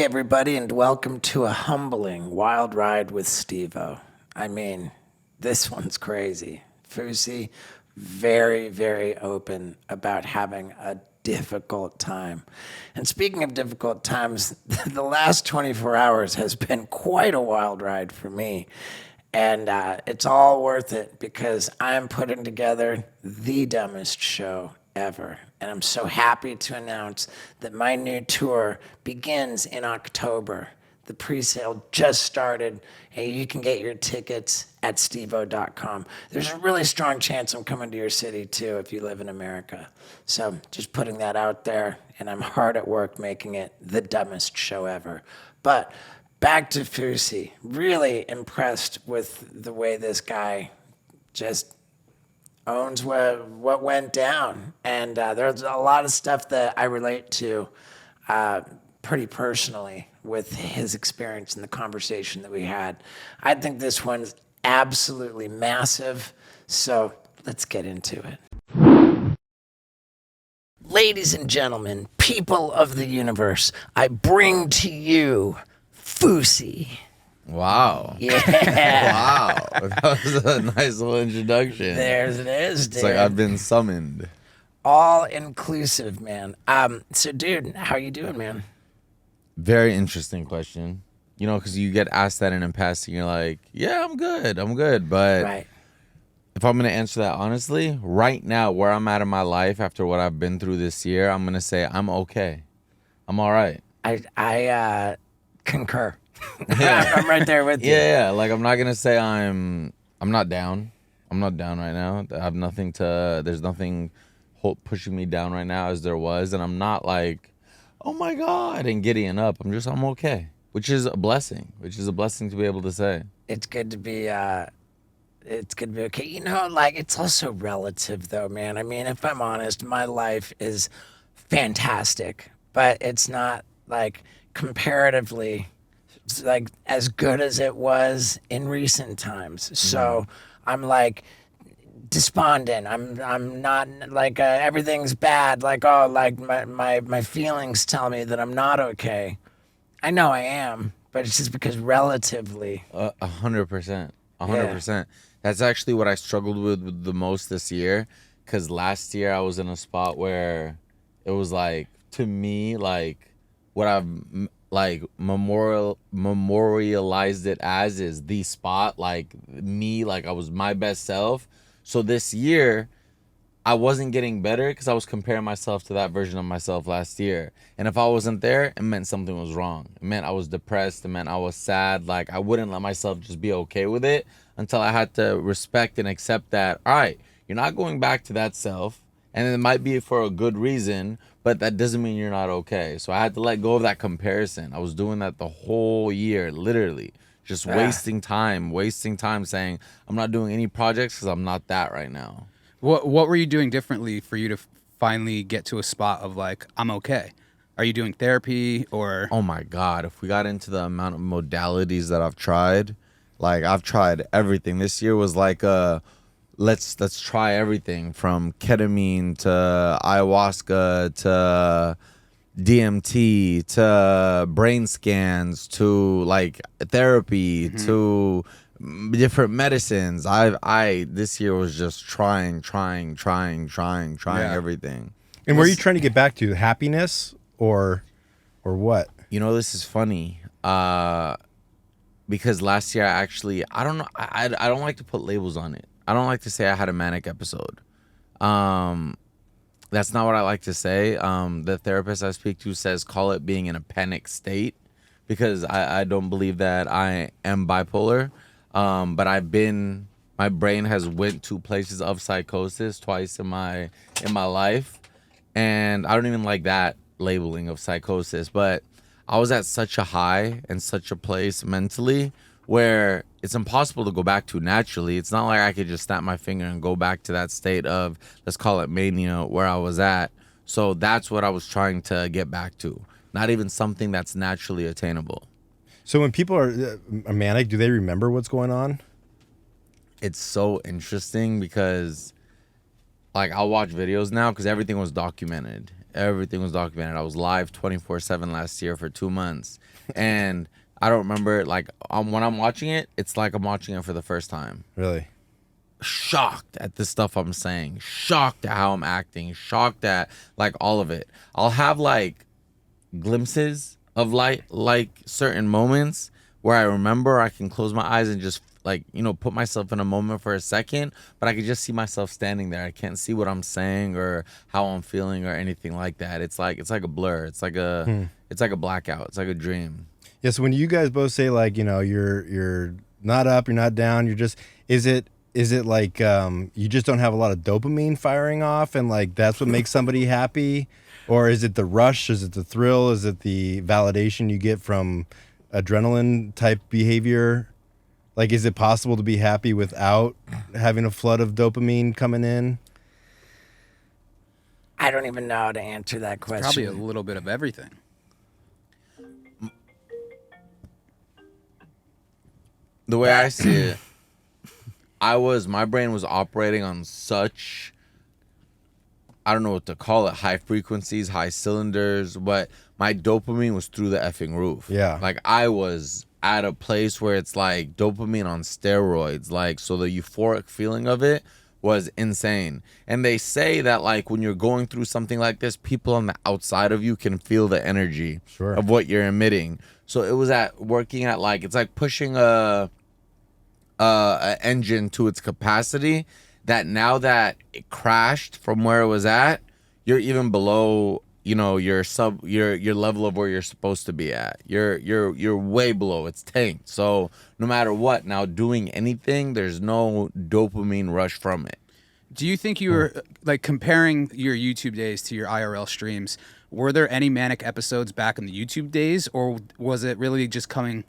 everybody, and welcome to a humbling wild ride with Steve-O. I mean, this one's crazy. Fousey, very, very open about having a difficult time. And speaking of difficult times, the last 24 hours has been quite a wild ride for me. And it's all worth it because I'm putting together the dumbest show ever. And I'm so happy to announce that my new tour begins in October. The pre-sale just started, and you can get your tickets at steveo.com. There's a really strong chance I'm coming to your city, too, if you live in America. So just putting that out there, and I'm hard at work making it the dumbest show ever. But back to Fousey. Really impressed with the way this guy just owns what went down. And there's a lot of stuff that I relate to pretty personally with his experience and the conversation that we had. I think this one's absolutely massive. So let's get into it. Ladies and gentlemen, people of the universe, I bring to you Fousey. Wow. Yeah. Wow. That was a nice little introduction. There it is, dude. It's like I've been summoned. All inclusive, man. So, dude, how you doing, man? Very interesting question. You know, because you get asked that in passing, you're like, yeah, I'm good. But Right. if I'm going to answer that honestly, right now, where I'm at in my life after what I've been through this year, I'm going to say I'm okay. I'm all right. I concur. I'm right there with you. Yeah. Like, I'm not going to say I'm not down. I'm not down right now. There's nothing pushing me down right now as there was. And I'm not like, oh my God, and giddying up. I'm okay, which is a blessing to be able to say. It's good to be okay. You know, like, it's also relative, though, man. I mean, if I'm honest, my life is fantastic, but it's not, like, comparatively, like, as good as it was in recent times. So I'm, like, despondent. I'm not, like, everything's bad. Like, oh, like, my feelings tell me that I'm not okay. I know I am, but it's just because relatively. 100%. 100%. That's actually what I struggled with the most this year, because last year I was in a spot where it was like, to me, like, what I've like memorialized it as is the spot, like me, like I was my best self. So this year I wasn't getting better because I was comparing myself to that version of myself last year. And if I wasn't there, it meant something was wrong. It meant I was depressed. It meant I was sad. Like, I wouldn't let myself just be okay with it until I had to respect and accept that, all right, you're not going back to that self. And it might be for a good reason, but that doesn't mean you're not okay. So I had to let go of that comparison. I was doing that the whole year, literally. Just wasting time saying, I'm not doing any projects because I'm not that right now. What were you doing differently for you to finally get to a spot of like, I'm okay? Are you doing therapy or? Oh my God, if we got into the amount of modalities that I've tried, like I've tried everything. This year was like let's try everything from ketamine to ayahuasca to DMT to brain scans to like therapy to different medicines. I this year was just trying everything. And where are you trying to get back to? Happiness or what? You know, this is funny. Because last year I don't know, I don't like to put labels on it. I don't like to say I had a manic episode. That's not what I like to say. The therapist I speak to says call it being in a panic state, because I don't believe that I am bipolar. But my brain has went to places of psychosis twice in my life, and I don't even like that labeling of psychosis. But I was at such a high and such a place mentally where it's impossible to go back to naturally. It's not like I could just snap my finger and go back to that state of, let's call it mania, where I was at. So that's what I was trying to get back to. Not even something that's naturally attainable. So when people are manic, do they remember what's going on? It's so interesting because like I'll watch videos now because everything was documented. Everything was documented. I was live 24/7 last year for 2 months, and I don't remember like when I'm watching it, it's like I'm watching it for the first time. Really? Shocked at the stuff I'm saying, shocked at how I'm acting, shocked at like all of it. I'll have like glimpses of like certain moments where I remember I can close my eyes and just like, you know, put myself in a moment for a second, but I could just see myself standing there. I can't see what I'm saying or how I'm feeling or anything like that. It's like a blur. It's like a blackout. It's like a dream. Yeah. So when you guys both say like, you know, you're not up, you're not down, you're just, is it like you just don't have a lot of dopamine firing off and like that's what makes somebody happy? Or is it the rush? Is it the thrill? Is it the validation you get from adrenaline type behavior? Like, is it possible to be happy without having a flood of dopamine coming in? I don't even know how to answer that question. Probably a little bit of everything. The way I see it, my brain was operating on such, I don't know what to call it, high frequencies, high cylinders, but my dopamine was through the effing roof. Yeah. Like I was at a place where it's like dopamine on steroids. Like, so the euphoric feeling of it was insane. And they say that like when you're going through something like this, people on the outside of you can feel the energy Sure. of what you're emitting. So it was working at like, it's like pushing a engine to its capacity, that now that it crashed from where it was at, you're even below, you know, your level of where you're supposed to be at. You're way below. It's tanked. So no matter what, now doing anything, there's no dopamine rush from it. Do you think you were like comparing your YouTube days to your IRL streams? Were there any manic episodes back in the YouTube days, or was it really just coming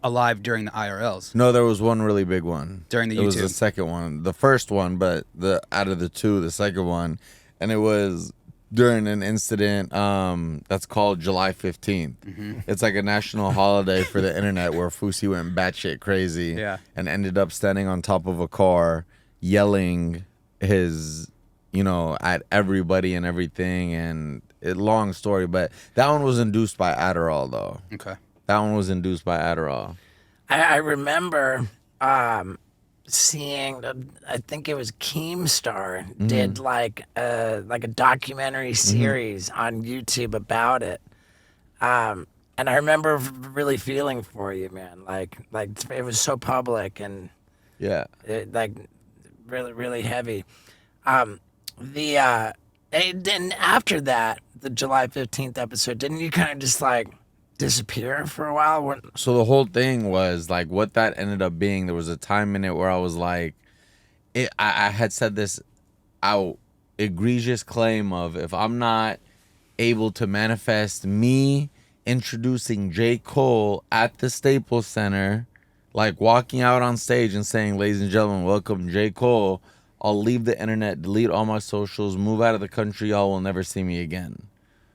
alive during the IRLs? No, there was one really big one During the It was YouTube. the second one, the first one, but out of the two, the second one, and it was during an incident that's called July 15th. It's like a national holiday for the internet where Fousey went batshit crazy, Yeah. and ended up standing on top of a car yelling his, you know, at everybody and everything, and long story, but that one was induced by Adderall though. Okay. That one was induced by Adderall. I remember seeing, I think it was Keemstar did like a documentary series on YouTube about it. And I remember really feeling for you, man. Like it was so public and Yeah. like really heavy. And then after that, the July 15th episode, didn't you kind of just like disappear for a while? So the whole thing was like what that ended up being. There was a time in it where I was like, I had said this egregious claim of, if I'm not able to manifest me introducing J. Cole at the Staples Center, like walking out on stage and saying, "Ladies and gentlemen, welcome J. Cole," I'll leave the internet, delete all my socials, move out of the country. Y'all will never see me again.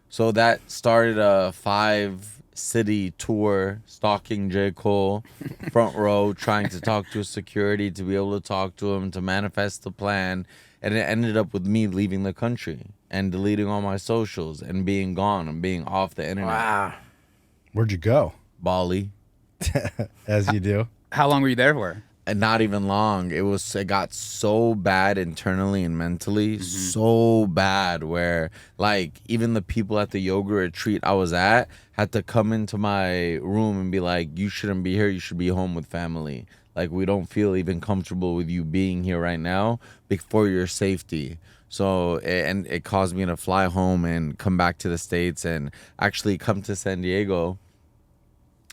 So that started a 5-city tour, stalking J. Cole, front row, trying to talk to security to be able to talk to him, to manifest the plan. And it ended up with me leaving the country and deleting all my socials and being gone and being off the internet. Wow. Where'd you go? Bali. As you do. How long were you there for? And not even long. It got so bad internally and mentally, so bad where like even the people at the yoga retreat I was at had to come into my room and be like, "You shouldn't be here. You should be home with family. Like, we don't feel even comfortable with you being here right now for your safety." So, and it caused me to fly home and come back to the States and actually come to San Diego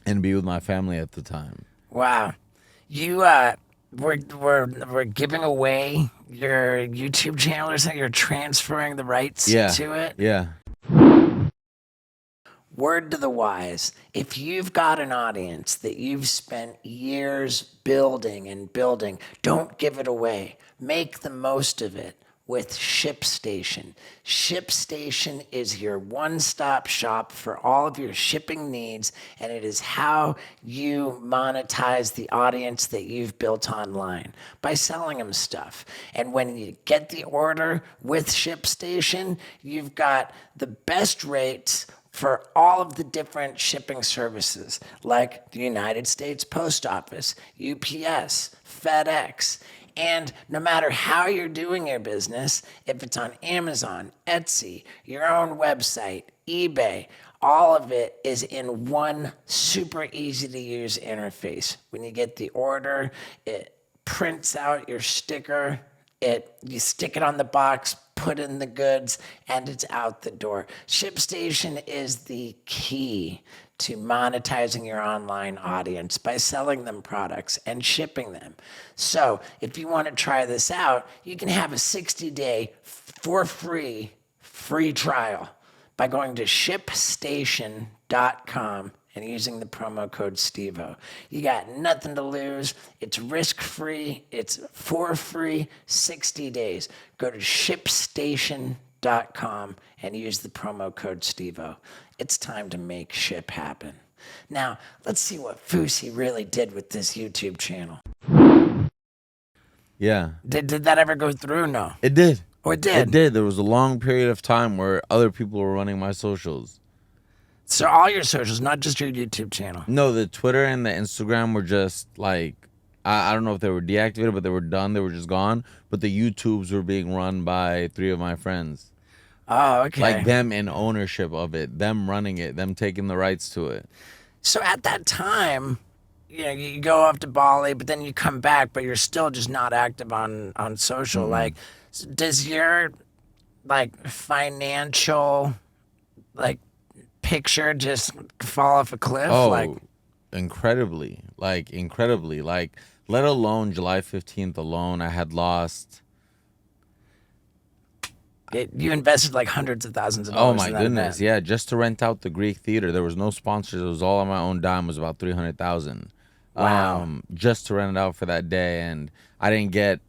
and be with my family at the time. Wow. You we're giving away your YouTube channel or something. You're transferring the rights to it. Yeah. Word to the wise, if you've got an audience that you've spent years building and building, don't give it away. Make the most of it. with ShipStation. ShipStation is your one-stop shop for all of your shipping needs, and it is how you monetize the audience that you've built online by selling them stuff. And when you get the order with ShipStation, you've got the best rates for all of the different shipping services like the United States Post Office, UPS, FedEx. And no matter how you're doing your business, if it's on Amazon, Etsy, your own website, eBay, all of it is in one super easy to use interface. When you get the order, it prints out your sticker, you stick it on the box, put in the goods, and it's out the door. ShipStation is the key to monetizing your online audience by selling them products and shipping them. So if you want to try this out, you can have a 60-day for free trial by going to shipstation.com and using the promo code STEVO. You got nothing to lose. It's risk-free. It's for free, 60 days. Go to shipstation.com and use the promo code STEVO. It's time to make ship happen. Now, let's see what Fousey really did with this YouTube channel. Yeah. Did that ever go through? No. It did. Oh, it did? It did. There was a long period of time where other people were running my socials. So all your socials, not just your YouTube channel. No, the Twitter and the Instagram were just like, I don't know if they were deactivated, but they were done. They were just gone. But the YouTubes were being run by 3 of my friends. Oh, okay. Like them in ownership of it, them running it, them taking the rights to it. So at that time, you go off to Bali, but then you come back, but you're still just not active on social. Mm-hmm. Like, does your financial picture just fall off a cliff? Oh, incredibly. Like, let alone July 15th alone, I had lost. You invested like hundreds of thousands of Oh dollars. my in that goodness, event. yeah! Just to rent out the Greek theater, there was no sponsors. It was all on my own dime. It was about 300,000. Wow. Just to rent it out for that day, and I didn't get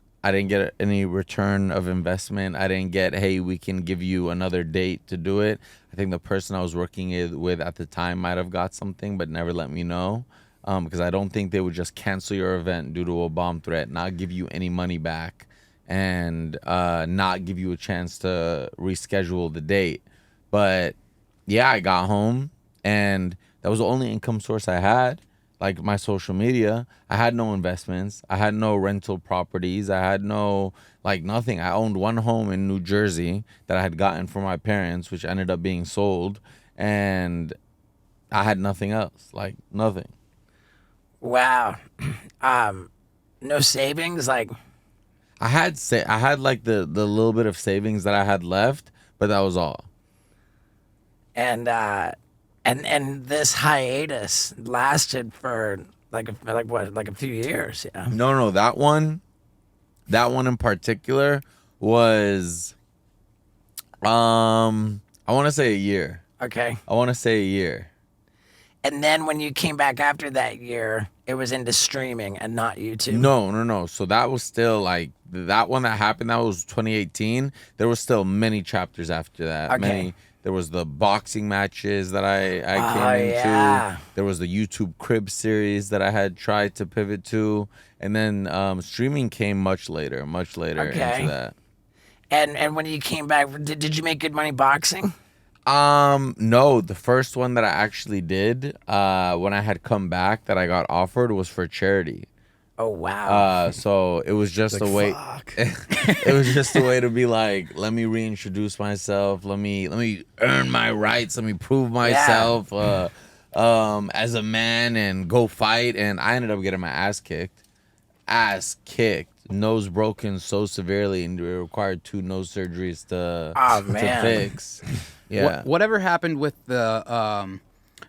any return of investment. I didn't get, hey, we can give you another date to do it. I think the person I was working with at the time might have got something, but never let me know, because I don't think they would just cancel your event due to a bomb threat, not give you any money back, and not give you a chance to reschedule the date. But yeah, I got home, and that was the only income source I had, like my social media. I had no investments. I had no rental properties. I had no, nothing. I owned one home in New Jersey that I had gotten from my parents, which ended up being sold, and I had nothing else, nothing. Wow. No savings, I had the little bit of savings that I had left, but that was all. and this hiatus lasted for like a few years. Yeah. No, that one in particular was, I want to say a year. Okay. I want to say a year. And then when you came back after that year, it was into streaming and not YouTube. No. So that was still that one that happened. That was 2018. There was still many chapters after that. Okay. There was the boxing matches that I came into. Yeah. There was the YouTube Crib series that I had tried to pivot to, and then streaming came much later Okay. into that. And when you came back, did you make good money boxing? No, the first one that I actually did when I had come back that I got offered was for charity. Oh wow. So it was just a way. Fuck. It was just a way to be like, let me reintroduce myself. Let me earn my rights. Let me prove myself as a man and go fight. And I ended up getting my ass kicked, nose broken so severely, and it required 2 nose surgeries to fix. Yeah. Whatever happened with the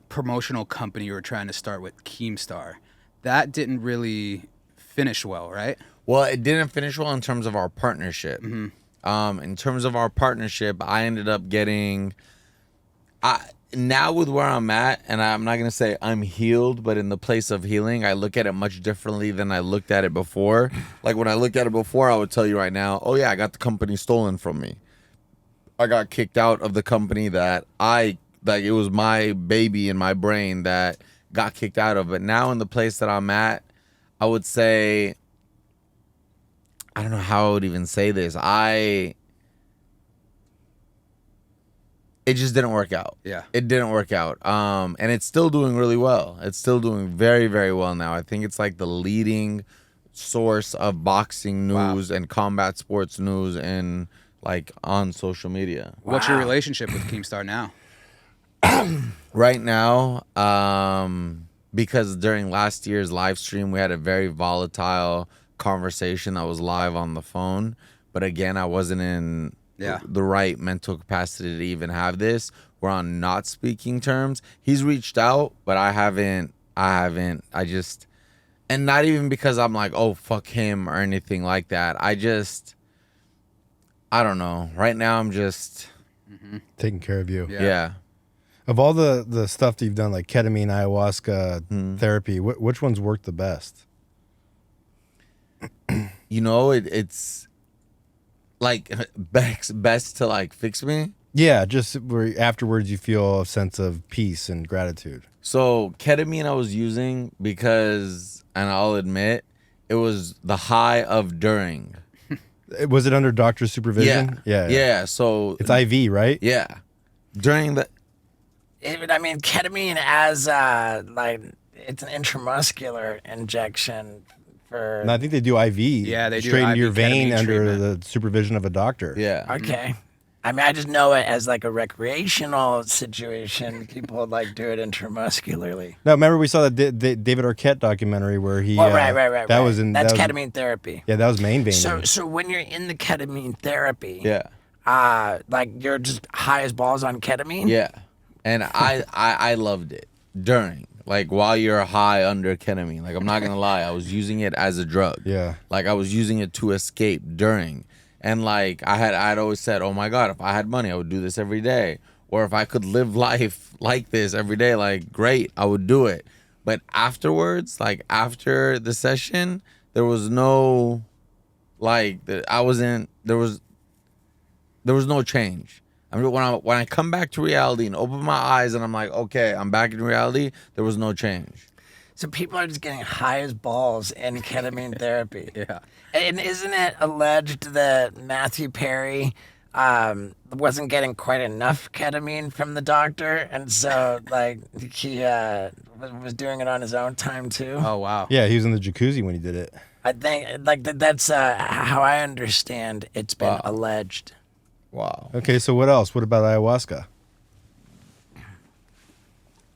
promotional company you were trying to start with, Keemstar? That didn't really finish well, right? Well, it didn't finish well in terms of our partnership. In terms of our partnership, I ended up getting. now with where I'm at, and I'm not gonna say I'm healed, but in the place of healing, I look at it much differently than I looked at it before. Like when I looked at it before, I would tell you right now, oh yeah, I got the company stolen from me. I got kicked out of the company that it was my baby in my brain that got kicked out of. But now in the place that I'm at, I would say, I don't know how I would even say this. It just didn't work out. Yeah. It didn't work out. And it's still doing really well. It's still doing very, very well now. I think it's like the leading source of boxing news and combat sports news and like on social media. What's your relationship with Keemstar now? Right now, because during last year's live stream, we had a very volatile conversation that was live on the phone. But again, I wasn't in the right mental capacity to even have this. We're on not speaking terms. He's reached out, but I haven't. I just, and not even because I'm like, oh, fuck him or anything like that. I don't know. Right now, I'm just Taking care of you. yeah. Of all the stuff that you've done, like ketamine, ayahuasca, therapy, which one's worked the best? You know, it's like best to like fix me. Yeah, just where afterwards you feel a sense of peace and gratitude. So ketamine I was using because, and I'll admit, it was the high of during. Was it under doctor's supervision? Yeah. So It's IV, right? yeah, during the I mean, ketamine as like it's an intramuscular injection for. And I think they do IV. Yeah, they do straight into IV your vein ketamine under treatment. the supervision of a doctor. yeah. Okay. I mean, I just know it as like a recreational situation. People like do it intramuscularly. No, remember we saw the David Arquette documentary where he. Oh, right. That was in. That's that was, ketamine therapy. Yeah, that was main vein. So when you're in the ketamine therapy, Yeah. like you're just high as balls on ketamine. Yeah. And I loved it during, like while you're high under ketamine. Like I'm not gonna lie, I was using it as a drug. Yeah. Like I was using it to escape during. And like I'd always said, oh my God, if I had money, I would do this every day. Or if I could live life like this every day, like great, I would do it. But afterwards, like after the session, there was no like there was no change. I mean, when I come back to reality and open my eyes and I'm like, okay, I'm back in reality, there was no change. So people are just getting high as balls in ketamine therapy. Yeah. And isn't it alleged that Matthew Perry wasn't getting quite enough ketamine from the doctor, and so like he was doing it on his own time too? Oh wow. Yeah, he was in the jacuzzi when he did it. I think like that's how I understand it's been alleged. Wow. Okay, so what else? What about ayahuasca?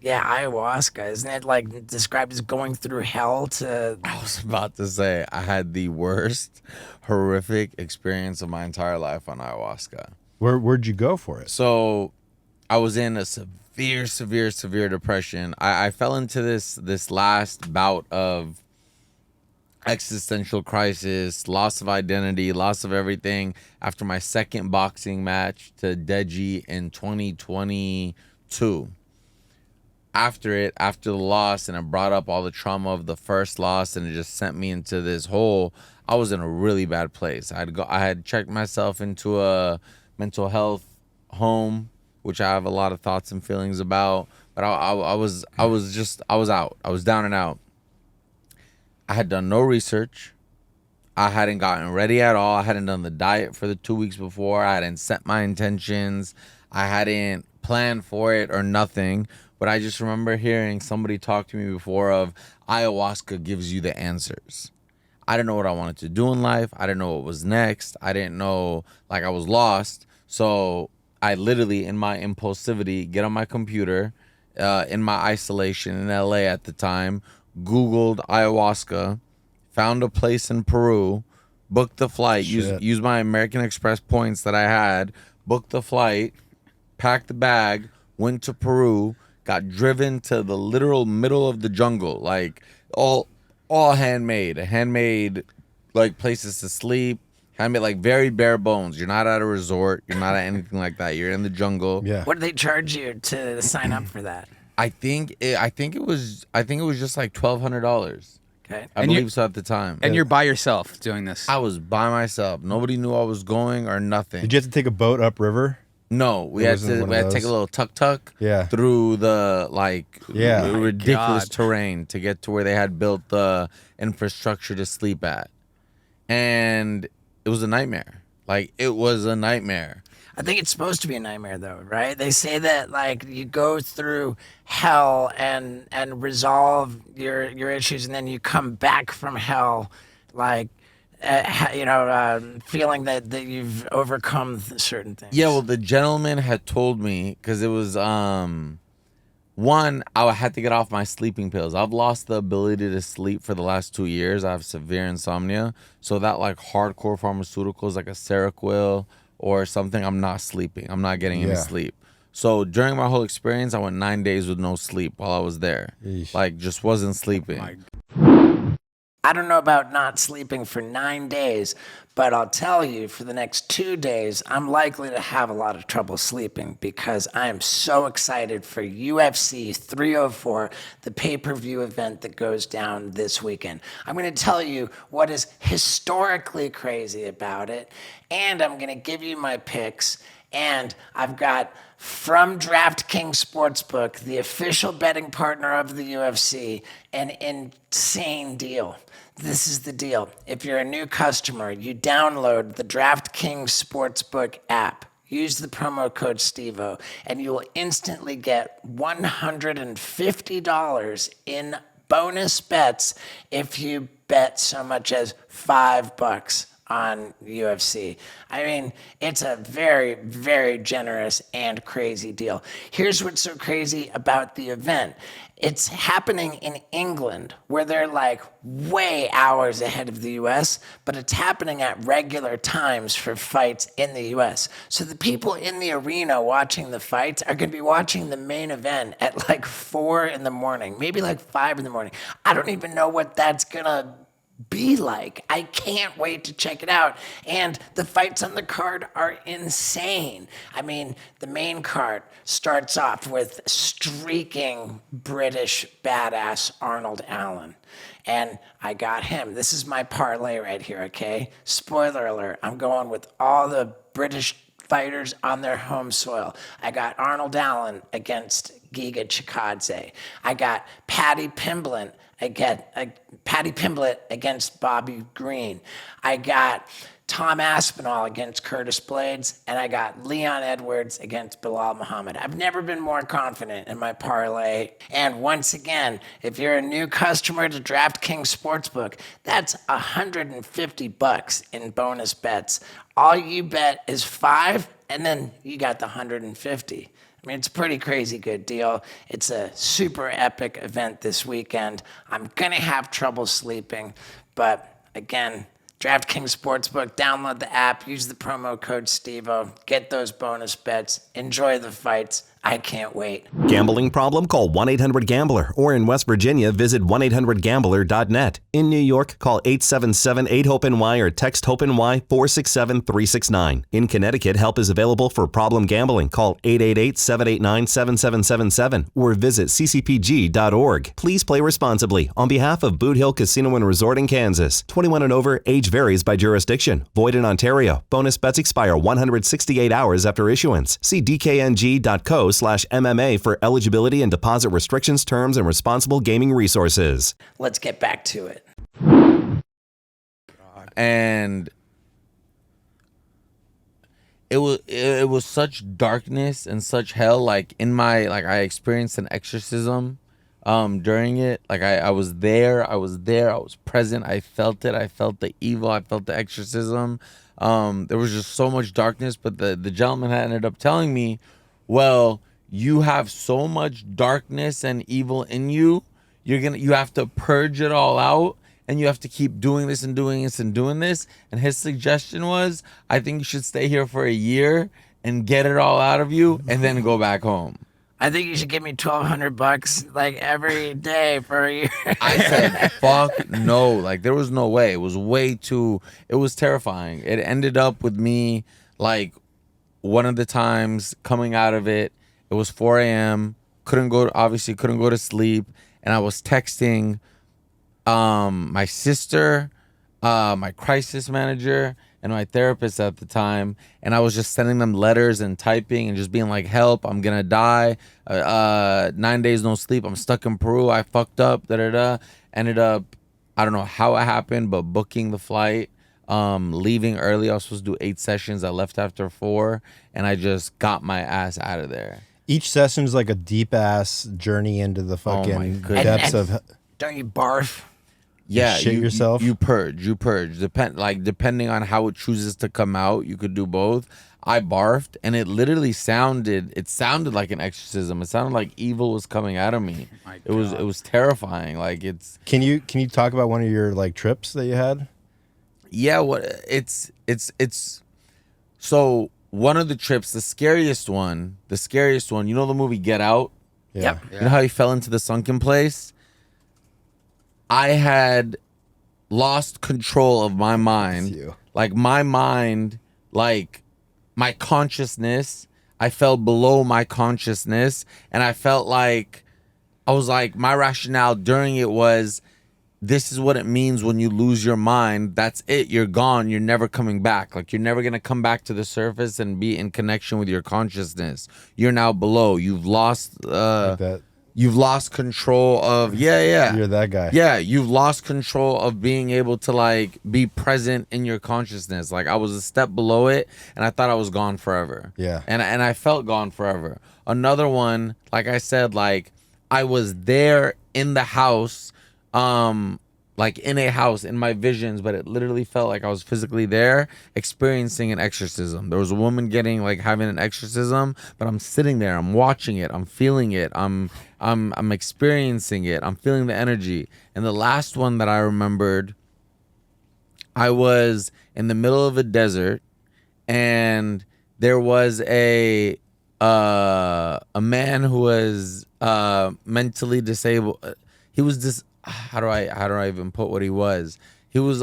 Yeah, ayahuasca, isn't it like described as going through hell to? I was about to say I had the worst, horrific experience of my entire life on ayahuasca. Where'd you go for it? So I was in a severe depression. I fell into this last bout of existential crisis, loss of identity, loss of everything after my second boxing match to Deji in 2022. After the loss, and it brought up all the trauma of the first loss, and it just sent me into this hole. I was in a really bad place. I had checked myself into a mental health home, which I have a lot of thoughts and feelings about. But I was out. I was down and out. I had done no research. I hadn't gotten ready at all. I hadn't done the diet for the 2 weeks before. I hadn't set my intentions. I hadn't planned for it or nothing. But I just remember hearing somebody talk to me before of ayahuasca gives you the answers. I didn't know what I wanted to do in life. I didn't know what was next. I didn't know, like I was lost. So I literally, in my impulsivity, get on my computer, in my isolation in LA at the time, Googled ayahuasca, found a place in Peru, booked the flight, used my American Express points that I had, booked the flight, packed the bag, went to Peru, got driven to the literal middle of the jungle, like all handmade like places to sleep, I mean, like very bare bones. You're not at a resort. You're not at anything like that. You're in the jungle. Yeah. What do they charge you to sign up for that? I think it was just like $1,200. Okay. I And you- believe so at the time. And you're by yourself doing this. I was by myself. Nobody knew I was going or nothing. Did you have to take a boat upriver? No, we It had wasn't to one we of had to take a those? little tuk Yeah. through the Yeah. Oh my ridiculous God. terrain to get to where they had built the infrastructure to sleep at, and it was a nightmare. Like it was a nightmare. I think it's supposed to be a nightmare, though, right? They say that like you go through hell and resolve your issues, and then you come back from hell, like feeling that you've overcome certain things. Yeah, well, the gentleman had told me because it was one, I had to get off my sleeping pills. I've lost the ability to sleep for the last 2 years. I have severe insomnia, so that like hardcore pharmaceuticals like a Seroquel or something, I'm not sleeping. I'm not getting any Yeah. sleep. So during my whole experience, I went 9 days with no sleep while I was there. Yeesh. Like just wasn't sleeping. I don't know about not sleeping for 9 days, but I'll tell you for the next 2 days, I'm likely to have a lot of trouble sleeping because I am so excited for UFC 304, the pay-per-view event that goes down this weekend. I'm going to tell you what is historically crazy about it, and I'm going to give you my picks. And I've got from DraftKings Sportsbook, the official betting partner of the UFC, an insane deal. This is the deal. If you're a new customer, you download the DraftKings Sportsbook app. Use the promo code STEVO, and you will instantly get $150 in bonus bets if you bet so much as $5 on UFC. I mean, it's a very, very generous and crazy deal. Here's what's so crazy about the event. It's happening in England, where they're like way hours ahead of the US, but it's happening at regular times for fights in the US. So the people in the arena watching the fights are going to be watching the main event at like 4 in the morning, maybe like 5 in the morning. I don't even know what that's going to be like. I can't wait to check it out. And the fights on the card are insane. I mean, the main card starts off with streaking British badass Arnold Allen. And I got him. This is my parlay right here, okay? Spoiler alert, I'm going with all the British fighters on their home soil. I got Arnold Allen against Giga Chikadze. I got Paddy Pimblett against Bobby Green. I got Tom Aspinall against Curtis Blades, and I got Leon Edwards against Bilal Muhammad. I've never been more confident in my parlay. And once again, if you're a new customer to DraftKings Sportsbook, that's $150 in bonus bets. All you bet is 5, and then you got the 150. I mean, it's a pretty crazy good deal. It's a super epic event this weekend. I'm going to have trouble sleeping, but again, DraftKings Sportsbook, download the app, use the promo code STEVO, get those bonus bets, enjoy the fights. I can't wait. Gambling problem? Call 1-800-GAMBLER. Or in West Virginia, visit 1-800-GAMBLER.net. In New York, call 877-8-HOPE-NY or text HOPE-NY 467-369. In Connecticut, help is available for problem gambling. Call 888-789-7777 or visit ccpg.org. Please play responsibly. On behalf of Boot Hill Casino and Resort in Kansas, 21 and over, age varies by jurisdiction. Void in Ontario. Bonus bets expire 168 hours after issuance. See dkng.co/MMA for eligibility and deposit restrictions, terms, and responsible gaming resources. Let's get back to it. And it was such darkness and such hell. Like I experienced an exorcism during it. Like I was there, I was present, I felt it, I felt the evil, I felt the exorcism. There was just so much darkness, but the gentleman had ended up telling me, well, you have so much darkness and evil in you, you have to purge it all out, and you have to keep doing this and doing this and doing this. And his suggestion was, I think you should stay here for a year and get it all out of you and then go back home. I think you should give me $1,200 like every day for a year. I said, fuck no. Like, there was no way. It was way too, it was terrifying. It ended up with me, like, one of the times coming out of it, it was 4 a.m. Obviously couldn't go to sleep. And I was texting my sister, my crisis manager, and my therapist at the time, and I was just sending them letters and typing and just being like, help, I'm gonna die, 9 days no sleep, I'm stuck in Peru, I fucked up, da-da-da. Ended up, I don't know how it happened, but booking the flight, leaving early. I was supposed to do 8 sessions. I left after 4, and I just got my ass out of there. Each session's like a deep ass journey into the fucking goodness. depths of. Don't you barf? Yeah, shit yourself? You purge. Depending on how it chooses to come out, you could do both. I barfed, and it literally sounded like an exorcism. It sounded like evil was coming out of me. It was terrifying. Like, it's Can you talk about one of your like trips that you had? yeah. What it's so one of the trips, the scariest one. You know the movie Get Out. Yeah. Yep. You know how he fell into the sunken place? I had lost control of my mind. you. Like, my mind, like my consciousness, I fell below my consciousness, and I felt like I was like, my rationale during it was, this is what it means when you lose your mind. That's it. You're gone. You're never coming back. Like, you're never going to come back to the surface and be in connection with your consciousness. You're now below. You've lost Like that. you've lost control of yeah. You're that guy. Yeah, you've lost control of being able to, like, be present in your consciousness. Like, I was a step below it, and I thought I was gone forever. Yeah. And I felt gone forever. Another one, like I said, like, I was there in the house, like in a house in my visions, but it literally felt like I was physically there experiencing an exorcism. There was a woman having an exorcism, but I'm sitting there, I'm watching it, I'm feeling it, I'm experiencing it, I'm feeling the energy. And the last one that I remembered, I was in the middle of a desert, and there was a man who was mentally disabled. He was how do I even put what he was? He was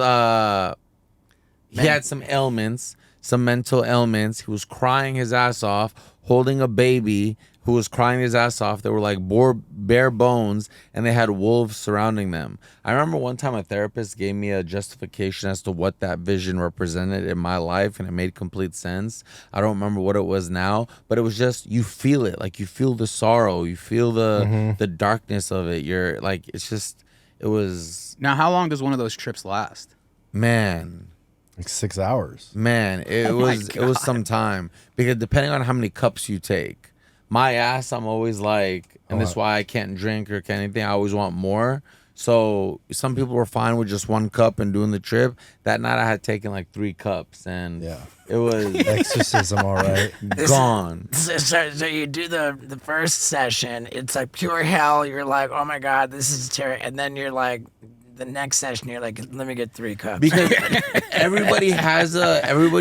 he had some ailments, some mental ailments. He was crying his ass off, holding a baby who was crying his ass off. They were like bare bones, and they had wolves surrounding them. I remember one time a therapist gave me a justification as to what that vision represented in my life, and it made complete sense. I don't remember what it was now, but it was just, you feel it. Like, you feel the sorrow, you feel the darkness of it. You're like, it's just, it was, Now, how long does one of those trips last? man. Like 6 hours. Man, it was some time, because depending on how many cups you take, my ass, I'm always like, and this is why I can't drink or can't anything. I always want more. So some people were fine with just 1 cup and doing the trip. That night I had taken like 3 cups, and Yeah. it was Exorcism, all right. gone. So you do the first session, it's like pure hell. You're like, oh my God, this is terrible. And then you're like, the next session, you're like, let me get 3 cups. Because everybody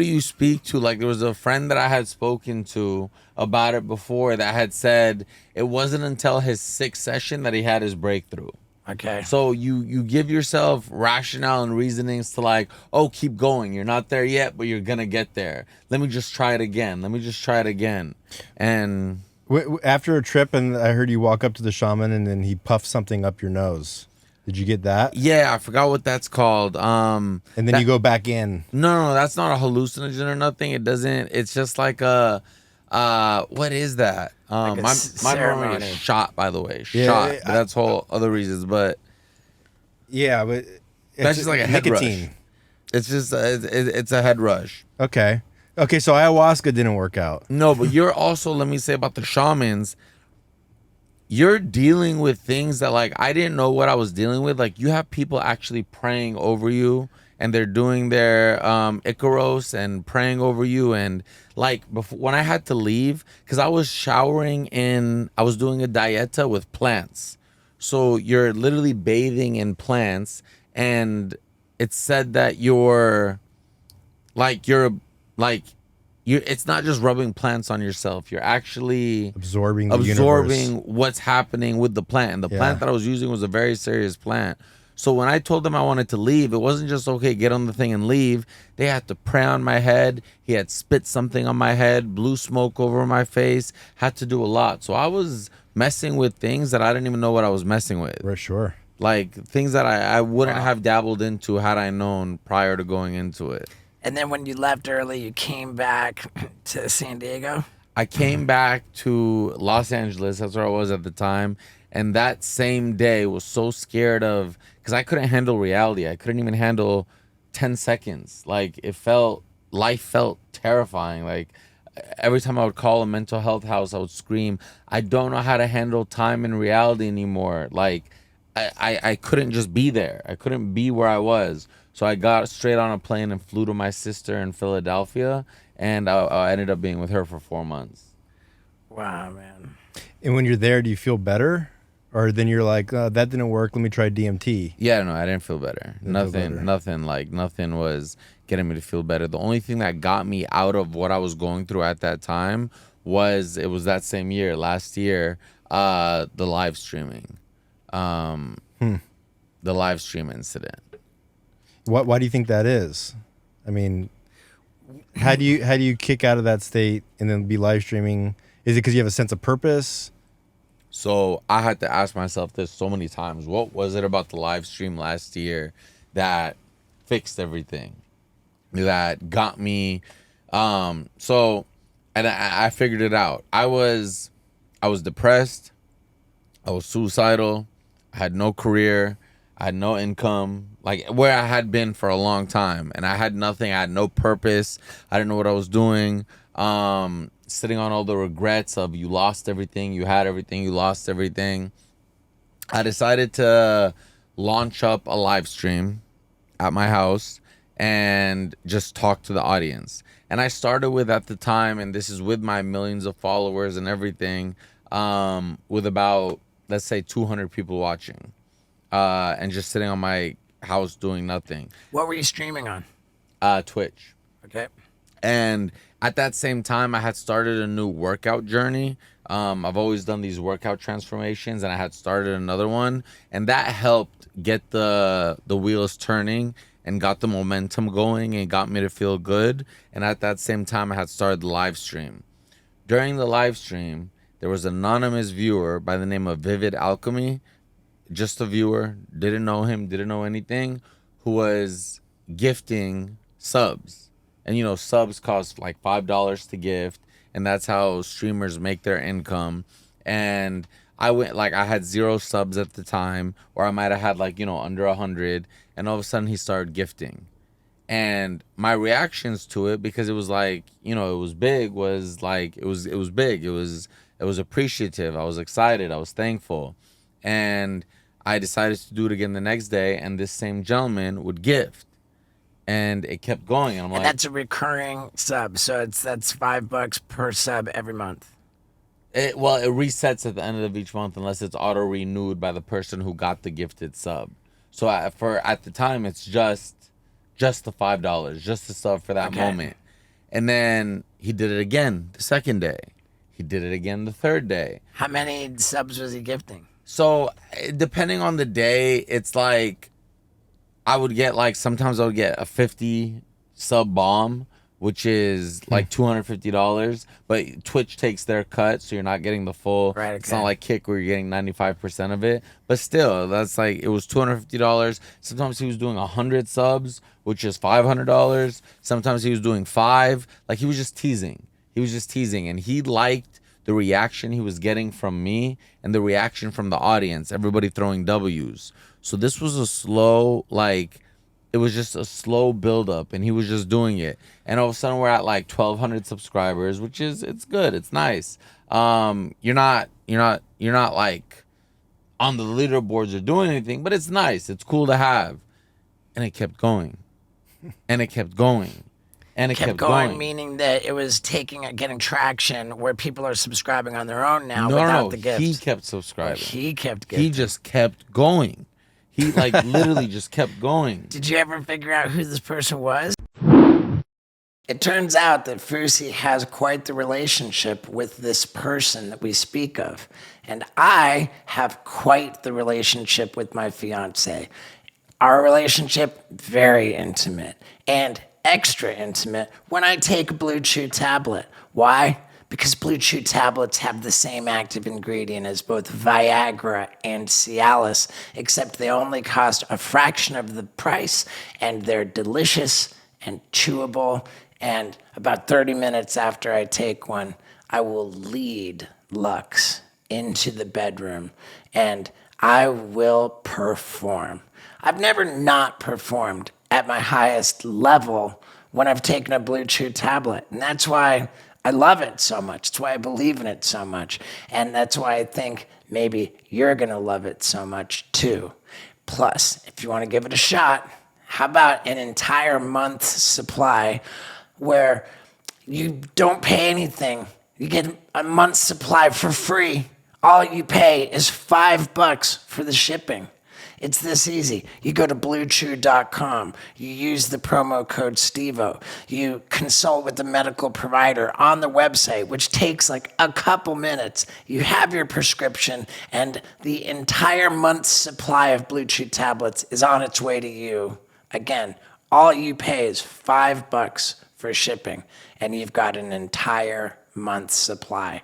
you speak to, like, there was a friend that I had spoken to about it before that had said it wasn't until his 6th session that he had his breakthrough. Okay. So you give yourself rationale and reasonings to, like, oh, keep going. You're not there yet, but you're gonna get there. Let me just try it again. And After a trip, and I heard you walk up to the shaman, and then he puffed something up your nose. Did you get that? yeah, I forgot what that's called. And then you go back in. No, that's not a hallucinogen or nothing. It doesn't. It's just like a what is that? Like a My memory ceremony. is shot, by the way. Yeah, Shot. yeah, But that's whole other reasons. But Yeah, but that's just like a head nicotine. rush. It's just it's a head rush. Okay. Okay, so ayahuasca didn't work out. No, but you're also, let me say about the shamans, you're dealing with things that, like, I didn't know what I was dealing with. Like, you have people actually praying over you, and they're doing their Icaros and praying over you. And, like, before, when I had to leave, because I was I was doing a dieta with plants. So you're literally bathing in plants, and it's said that you it's not just rubbing plants on yourself. You're actually absorbing the universe. what's happening with the plant. And the plant that I was using was a very serious plant. So when I told them I wanted to leave, it wasn't just, okay, get on the thing and leave. They had to pray on my head. He had spit something on my head, blew smoke over my face, had to do a lot. So I was messing with things that I didn't even know what I was messing with. For sure. Like things that I wouldn't have dabbled into had I known prior to going into it. And then when you left early, you came back to San Diego? I came back to Los Angeles. That's where I was at the time. And that same day was so scared of, because I couldn't handle reality. I couldn't even handle 10 seconds. Like life felt terrifying. Like every time I would call a mental health house, I would scream, I don't know how to handle time and reality anymore. Like I couldn't just be there. I couldn't be where I was. So I got straight on a plane and flew to my sister in Philadelphia, and I ended up being with her for 4 months. Wow, man. And when you're there, do you feel better? Or then you're like, that didn't work, let me try DMT. Yeah, no, I didn't feel better. Nothing Was getting me to feel better. The only thing that got me out of what I was going through at that time was that same year, last year, the live streaming. The live stream incident. Why do you think that is? I mean, how do you kick out of that state and then be live streaming? Is it because you have a sense of purpose? So I had to ask myself this so many times. What was it about the live stream last year that fixed everything? That got me. And I figured it out. I was depressed. I was suicidal. I had no career. I had no income, like where I had been for a long time, and I had nothing. I had no purpose. I didn't know what I was doing. Sitting on all the regrets of you lost everything, you had everything, you lost everything. I decided to launch up a live stream at my house and just talk to the audience. And I started with, at the time, and this is with my millions of followers and everything, with about, let's say, 200 people watching. And just sitting on my house doing nothing. What were you streaming on? Twitch. Okay. And at that same time, I had started a new workout journey. I've always done these workout transformations, and I had started another one, and that helped get the wheels turning and got the momentum going and got me to feel good. And at that same time, I had started the live stream. During the live stream, there was an anonymous viewer by the name of Vivid Alchemy, just a viewer, didn't know him, didn't know anything, who was gifting subs. And you know, subs cost like $5 to gift, and that's how streamers make their income. And I went, like, I had 0 subs at the time, or I might have had like, you know, under 100, and all of a sudden he started gifting. And my reactions to it, because it was like, you know, it was big, was like, it was big. It was appreciative. I was excited. I was thankful. And I decided to do it again the next day, and this same gentleman would gift, and it kept going. And I'm like, that's a recurring sub, so that's $5 per sub every month. it resets at the end of each month unless it's auto renewed by the person who got the gifted sub. So at the time, it's just the $5, just the sub for that moment. And then he did it again the second day. He did it again the third day. How many subs was he gifting? So depending on the day, it's like sometimes I would get a 50 sub bomb, which is like $250, but Twitch takes their cut, so you're not getting the full. Right, okay. It's not like Kick where you're getting 95% of it, but still, that's like, it was $250. Sometimes he was doing 100 subs, which is $500. Sometimes he was doing 5. Like, he was just teasing. And he liked the reaction he was getting from me and the reaction from the audience, everybody throwing W's. So this was a slow, it was just a slow buildup, and he was just doing it. And all of a sudden we're at like 1,200 subscribers, which is, it's good. It's nice. You're not like on the leaderboards or doing anything, but it's nice. It's cool to have. And it kept going. And it kept going. And it kept going. Meaning that it was getting traction where people are subscribing on their own now without the gift. He kept subscribing. He kept gifting. He just kept going. He literally just kept going. Did you ever figure out who this person was? It turns out that Fousey has quite the relationship with this person that we speak of. And I have quite the relationship with my fiance. Our relationship, very intimate and extra intimate when I take a Blue Chew tablet. Why? Because Blue Chew tablets have the same active ingredient as both Viagra and Cialis, except they only cost a fraction of the price, and they're delicious and chewable. And about 30 minutes after I take one, I will lead Lux into the bedroom, and I will perform. I've never not performed at my highest level when I've taken a Blue Chew tablet. And that's why I love it so much. It's why I believe in it so much. And that's why I think maybe you're going to love it so much too. Plus, if you want to give it a shot, how about an entire month's supply where you don't pay anything? You get a month's supply for free. All you pay is $5 for the shipping. It's this easy. You go to bluechew.com. You use the promo code STEVO. You consult with the medical provider on the website, which takes like a couple minutes. You have your prescription, and the entire month's supply of Blue Chew tablets is on its way to you. Again, all you pay is $5 for shipping, and you've got an entire month's supply.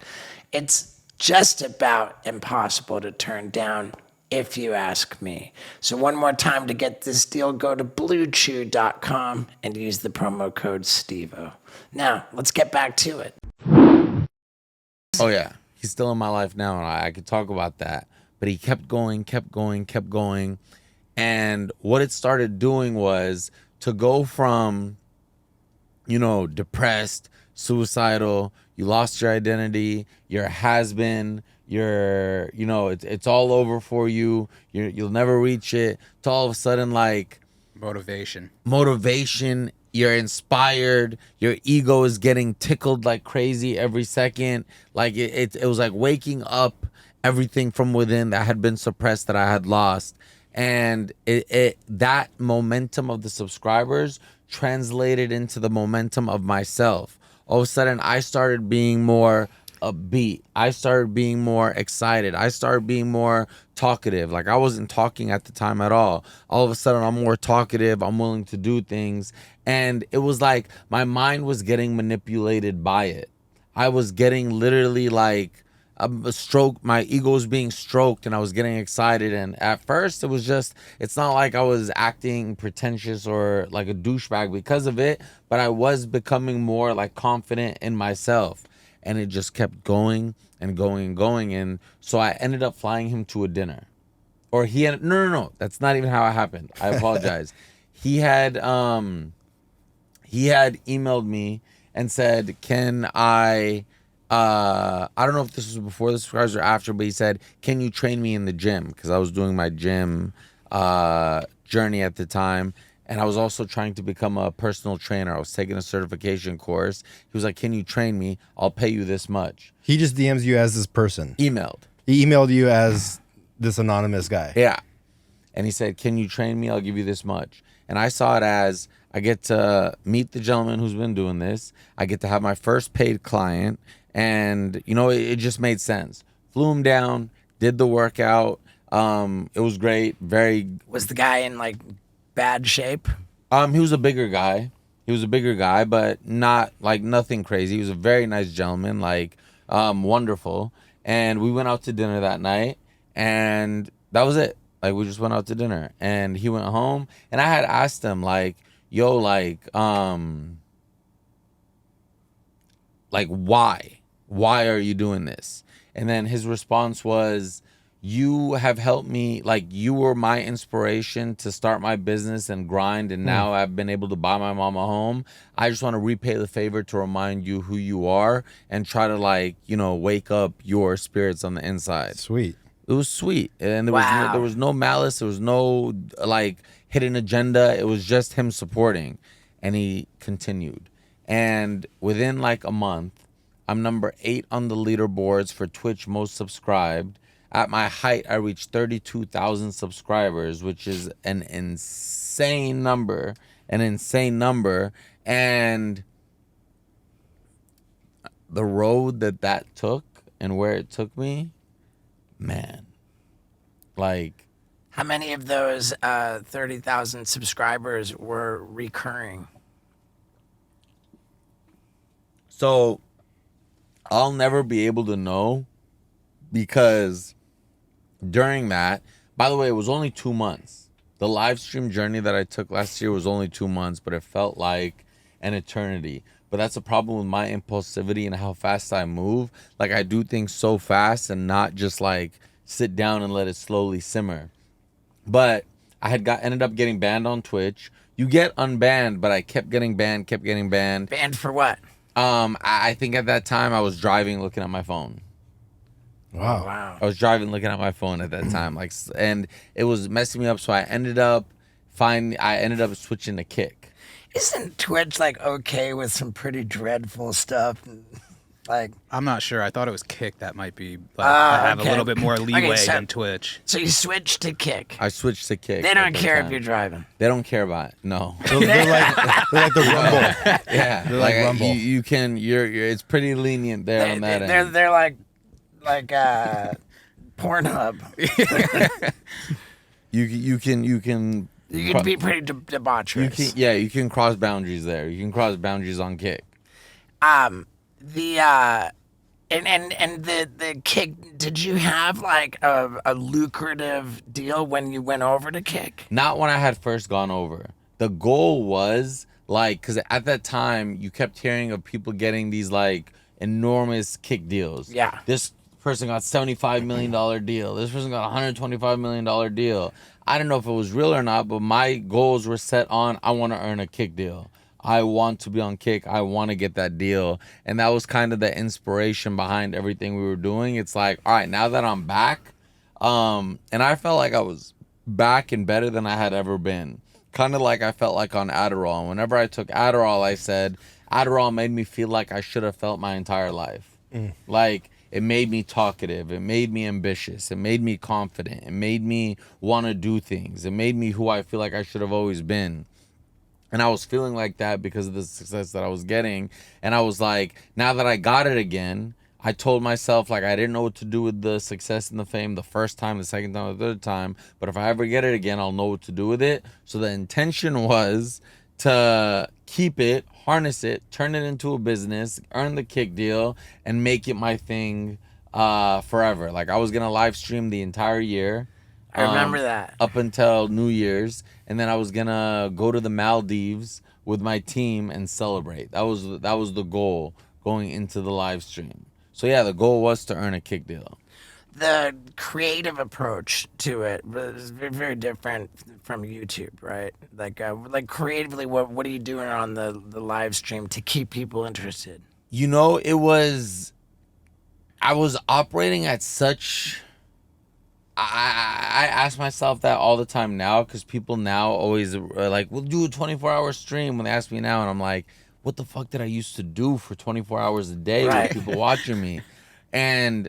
It's just about impossible to turn down, if you ask me. So one more time to get this deal, go to bluechew.com and use the promo code STEVO. Now, let's get back to it. Oh yeah, he's still in my life now, and I could talk about that. But he kept going, kept going, kept going. And what it started doing was to go from, depressed, suicidal, you lost your identity, you're a has-been, it's all over for you, you'll never reach it, to all of a sudden like Motivation, you're inspired, your ego is getting tickled like crazy every second. Like it was like waking up everything from within that had been suppressed, that I had lost. And that momentum of the subscribers translated into the momentum of myself. All of a sudden I started being more upbeat. I started being more excited. I started being more talkative. Like I wasn't talking at the time at all. All of a sudden I'm more talkative. I'm willing to do things. And it was like my mind was getting manipulated by it. I was getting literally like a stroke. My ego was being stroked and I was getting excited. And at first it's not like I was acting pretentious or like a douchebag because of it, but I was becoming more like confident in myself. And it just kept going and going and going. And so I ended up flying him to a dinner. Or he had, no. That's not even how it happened. I apologize. He had emailed me and said, can I don't know if this was before the subscribers or after, but he said, can you train me in the gym? Because I was doing my gym journey at the time. And I was also trying to become a personal trainer. I was taking a certification course. He was like, can you train me? I'll pay you this much. He just DMs you as this person. Emailed. He emailed you as this anonymous guy. Yeah. And he said, can you train me? I'll give you this much. And I saw it as, I get to meet the gentleman who's been doing this. I get to have my first paid client. And, it just made sense. Flew him down, did the workout. It was great. Was the guy in like bad shape? He was a bigger guy. But not like nothing crazy. He was a very nice gentleman, like wonderful. And we went out to dinner that night, and that was it. Like we just went out to dinner, and he went home. And I had asked him like, "Yo, like why? Why are you doing this?" And then his response was, you have helped me, like you were my inspiration to start my business and grind, and now I've been able to buy my mom a home. I just want to repay the favor to remind you who you are and try to wake up your spirits on the inside. Sweet. It was sweet. And there was no malice, there was no like hidden agenda. It was just him supporting. And he continued. And within like a month, I'm number 8 on the leaderboards for Twitch most subscribed. At my height, I reached 32,000 subscribers, which is an insane number. And the road that took and where it took me, man, like, How many of those 30,000 subscribers were recurring? so I'll never be able to know because during that, by the way, it was only 2 months. The live stream journey that I took last year was only 2 months, but it felt like an eternity. But that's a problem with my impulsivity and how fast I move. Like, I do things so fast and not just like sit down and let it slowly simmer. But I ended up getting banned on Twitch. You get unbanned, but I kept getting banned. Banned for what? I think at that time I was driving, looking at my phone. Wow. Wow. I was driving, looking at my phone at that time, like, and it was messing me up. So I ended up switching to Kick. Isn't Twitch like okay with some pretty dreadful stuff? Like, I'm not sure. I thought it was Kick that might be like have okay. a little bit more leeway so- than Twitch. so you switched to Kick. I switched to Kick. They at don't that care if time. you're driving. They don't care about it. No. They're like the Rumble. Yeah, They're like Rumble. you can. You're. It's pretty lenient there on that end. They're like Pornhub. You can. You can be pretty debaucherous. You can cross boundaries there. You can cross boundaries on Kick. The Kick, did you have like a lucrative deal when you went over to Kick? Not when I had first gone over. The goal was like, because at that time you kept hearing of people getting these like enormous Kick deals. Yeah. This person got $75 million deal. This person got $125 million deal. I don't know if it was real or not, but my goals were set on, I want to earn a Kick deal. I want to be on Kick. I want to get that deal. And that was kind of the inspiration behind everything we were doing. It's like, all right, now that I'm back, and I felt like I was back and better than I had ever been. Kind of like I felt like on Adderall. And whenever I took Adderall, I said, Adderall made me feel like I should have felt my entire life. Like, it made me talkative. It made me ambitious. It made me confident. It made me want to do things. It made me who I feel like I should have always been. And I was feeling like that because of the success that I was getting. And I was like, now that I got it again, I told myself, like, I didn't know what to do with the success and the fame the first time, the second time, the third time. But if I ever get it again, I'll know what to do with it. So the intention was to keep it, harness it, turn it into a business, earn the Kick deal, and make it my thing forever. Like, I was going to live stream the entire year. I remember that. Up until New Year's, and then I was gonna go to the Maldives with my team and celebrate. That was the goal going into the live stream. So yeah, the goal was to earn a Kick deal. The creative approach to it was very, very different from YouTube, right? Like creatively, what are you doing on the live stream to keep people interested? You know, I was operating at such. I ask myself that all the time now because people now always are like, we'll do a 24-hour stream when they ask me now. And I'm like, what the fuck did I used to do for 24 hours a day Right. with people watching me? And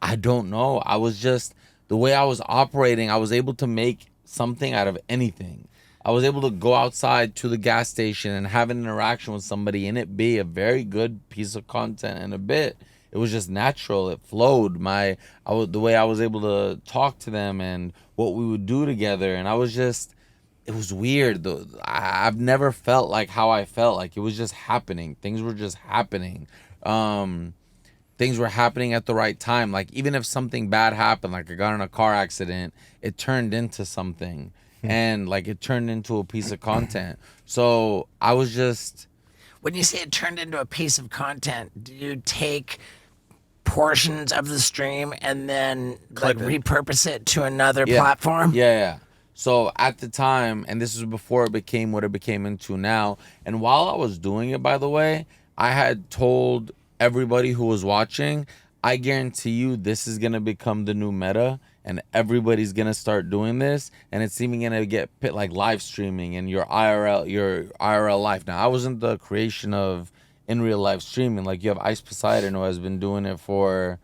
I don't know. I was just, the way I was operating, I was able to make something out of anything. I was able to go outside to the gas station and have an interaction with somebody and it be a very good piece of content and a bit. It was just natural. It flowed. The way I was able to talk to them and what we would do together. And I was just, it was weird. I've never felt like how I felt. Like it was just happening. Things were just happening. Things were happening at the right time. Like even if something bad happened, like I got in a car accident, it turned into something. And like it turned into a piece of content. So I was just... When you say it turned into a piece of content, do you take portions of the stream and then like repurpose it to another platform? Yeah. So at the time, and this is before it became what it became into now, and while I was doing it, by the way, I had told everybody who was watching, I guarantee you this is going to become the new meta and everybody's going to start doing this and it's even going to get like live streaming and your IRL life. Now, I wasn't the creation of in real life streaming. Like you have Ice Poseidon who has been doing it for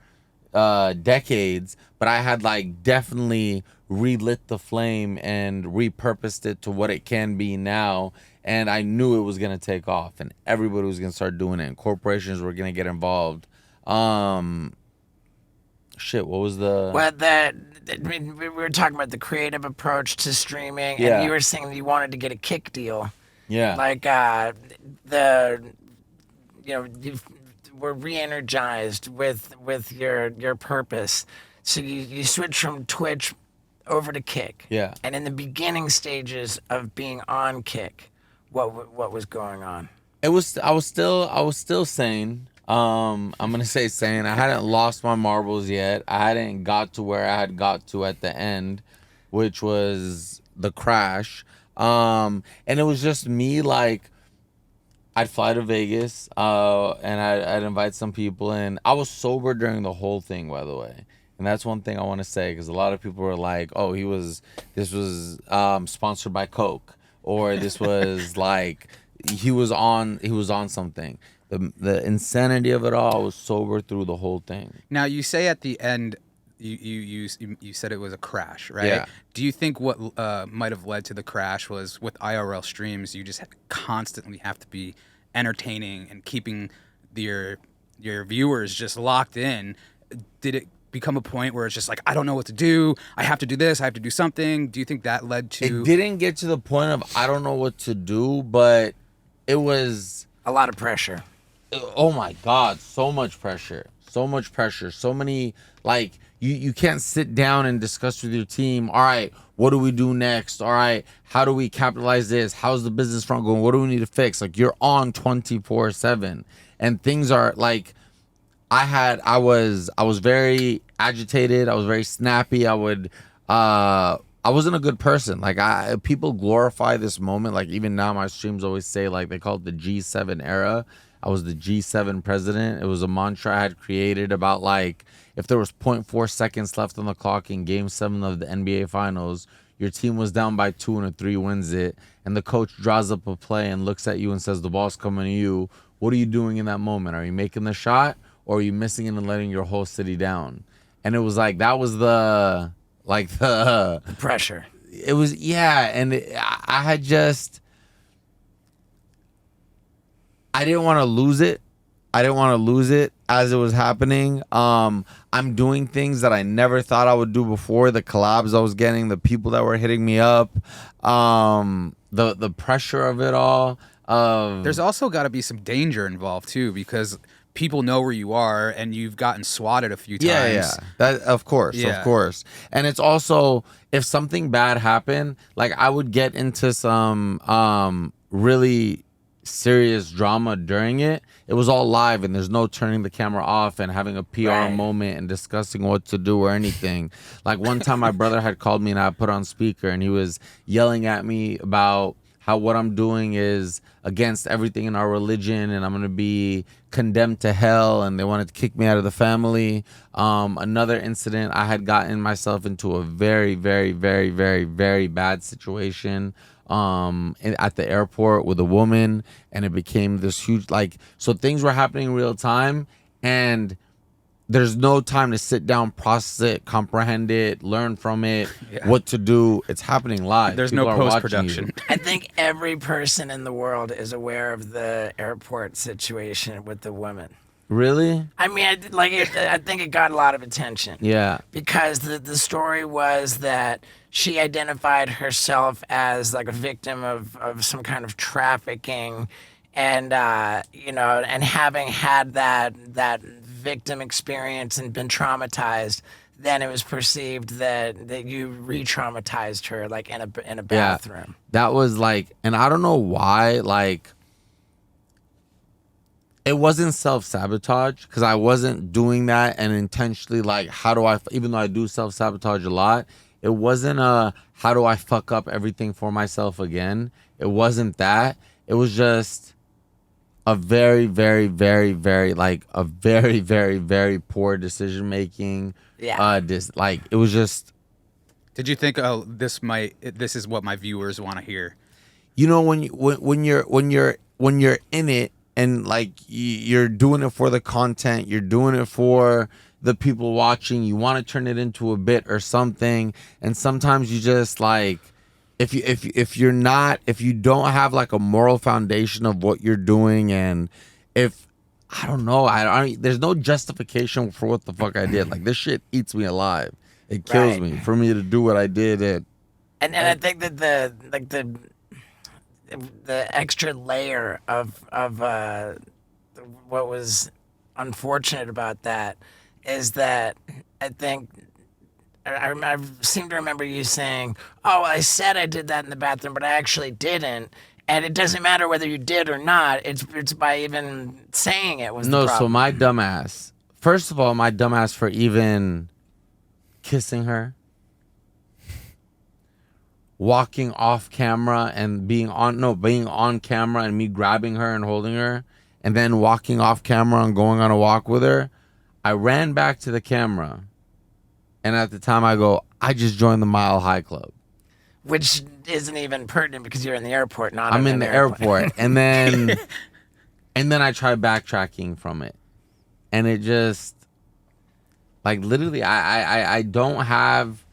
decades, but I had like definitely relit the flame and repurposed it to what it can be now. and I knew it was gonna take off, and everybody was gonna start doing it, and corporations were gonna get involved. Shit, what was the? Well, I mean, we were talking about the creative approach to streaming, Yeah. and you were saying that you wanted to get a kick deal. Yeah. Like you were re-energized with your purpose. So you switched from Twitch over to Kick. Yeah. And in the beginning stages of being on Kick, what was going on? I was still sane. I'm gonna say sane. I hadn't lost my marbles yet. I hadn't got to where I had got to at the end, which was the crash. And it was just me, like, I'd fly to Vegas, and I'd invite some people in. I was sober during the whole thing, by the way. And that's one thing I want to say, because a lot of people were like, "Oh, this was sponsored by Coke," or this was like he was on something. The insanity of it all, I was sober through the whole thing. Now, you say at the end, you said it was a crash, right? Yeah. Do you think what might have led to the crash was with IRL streams, you just constantly have to be entertaining and keeping your viewers just locked in? Did it become a point where it's just like, I don't know what to do, I have to do this, I have to do something? Do you think that led to... It didn't get to the point of I don't know what to do, but it was... A lot of pressure. Oh my God, so much pressure. So many, like, you can't sit down and discuss with your team, all right, what do we do next? All right, how do we capitalize this? How's the business front going? What do we need to fix? Like, you're on 24/7, and things are like, I was very agitated. I was very snappy. I wasn't a good person. Like, people glorify this moment. Like, even now my streams always say, like, they call it the G7 era. I was the G7 president. It was a mantra I had created about, like, if there was 0.4 seconds left on the clock in Game 7 of the NBA Finals, your team was down by 2 and a 3 wins it, and the coach draws up a play and looks at you and says, the ball's coming to you. What are you doing in that moment? Are you making the shot, or are you missing it and letting your whole city down? And it was like, that was the Pressure. It was, yeah, and I had just... I didn't want to lose it. As it was happening. I'm doing things that I never thought I would do before. The collabs I was getting, the people that were hitting me up, the pressure of it all. There's also got to be some danger involved too, because people know where you are, and you've gotten swatted a few times. Yeah. That of course. And it's also, if something bad happened, like, I would get into some really serious drama during it. It was all live, and there's no turning the camera off and having a PR moment and discussing what to do or anything. Like, one time my brother had called me and I put on speaker, and he was yelling at me about how what I'm doing is against everything in our religion, and I'm going to be condemned to hell, and they wanted to kick me out of the family. Another incident, I had gotten myself into a very, very, very, very, very bad situation at the airport with a woman, and it became this huge, like, so things were happening in real time, and there's no time to sit down, process it, comprehend it, learn from it, what to do. It's happening live. There's People no are watching post-production. you. I think every person in the world is aware of the airport situation with the woman. Really? I mean, I think it got a lot of attention. Yeah. Because the story was that she identified herself as, like, a victim of some kind of trafficking, and and having had that victim experience and been traumatized, then it was perceived that you re-traumatized her, like, in a bathroom. Yeah. That was like, and I don't know why, like, it wasn't self-sabotage, because I wasn't doing that and intentionally, like, how do I, even though I do self-sabotage a lot, it wasn't how do I fuck up everything for myself again. It wasn't that. It was just a very, very, very, very, like, a very, very, very poor decision making. Yeah. Like, it was just. Did you think, oh, this is what my viewers want to hear? You know, when you're in it, and, like, you're doing it for the content, you're doing it for the people watching, you want to turn it into a bit or something, and sometimes you just, like, if you don't have like a moral foundation of what you're doing, and if I don't know, there's no justification for what the fuck I did. Like, this shit eats me alive. It kills me for me to do what I did. And I think that the extra layer of what was unfortunate about that is that I think I seem to remember you saying, "Oh, I said I did that in the bathroom, but I actually didn't." And it doesn't matter whether you did or not. It's by even saying it was the No, problem. so my dumbass. First of all, my dumbass for even kissing her, walking off camera and being on camera and me grabbing her and holding her, and then walking off camera and going on a walk with her. I ran back to the camera, and at the time I go, I just joined the Mile High Club. Which isn't even pertinent because you're in the airport, not I'm in in the an airport, and then I try backtracking from it, and it just like literally I don't have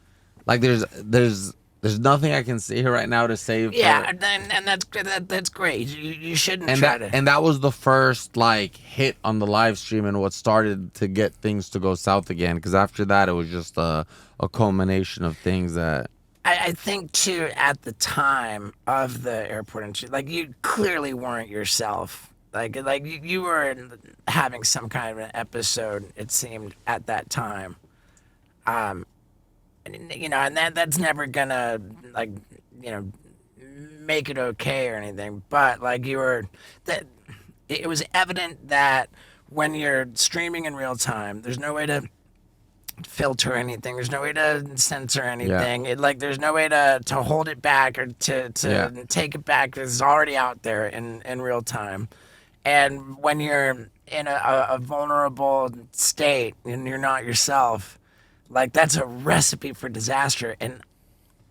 like there's nothing I can say here right now to save. Yeah, and that's great. You shouldn't try to. And that was the first like hit on the live stream and what started to get things to go south again. Because after that, it was just a culmination of things that. I think too, at the time of the airport entry, like you clearly weren't yourself. Like you were having some kind of an episode. It seemed at that time, and, you know, and that's never gonna like, you know, make it okay or anything. But like it was evident that when you're streaming in real time, there's no way to filter anything. There's no way to censor anything. There's no way to hold it back or to take it back. It's already out there in real time. And when you're in a vulnerable state and you're not yourself, like that's a recipe for disaster. And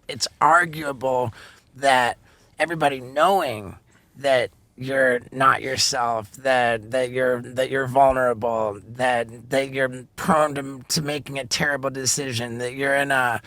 it's arguable that everybody knowing that you're not yourself, that you're vulnerable, that you're prone to making a terrible decision, that you're in a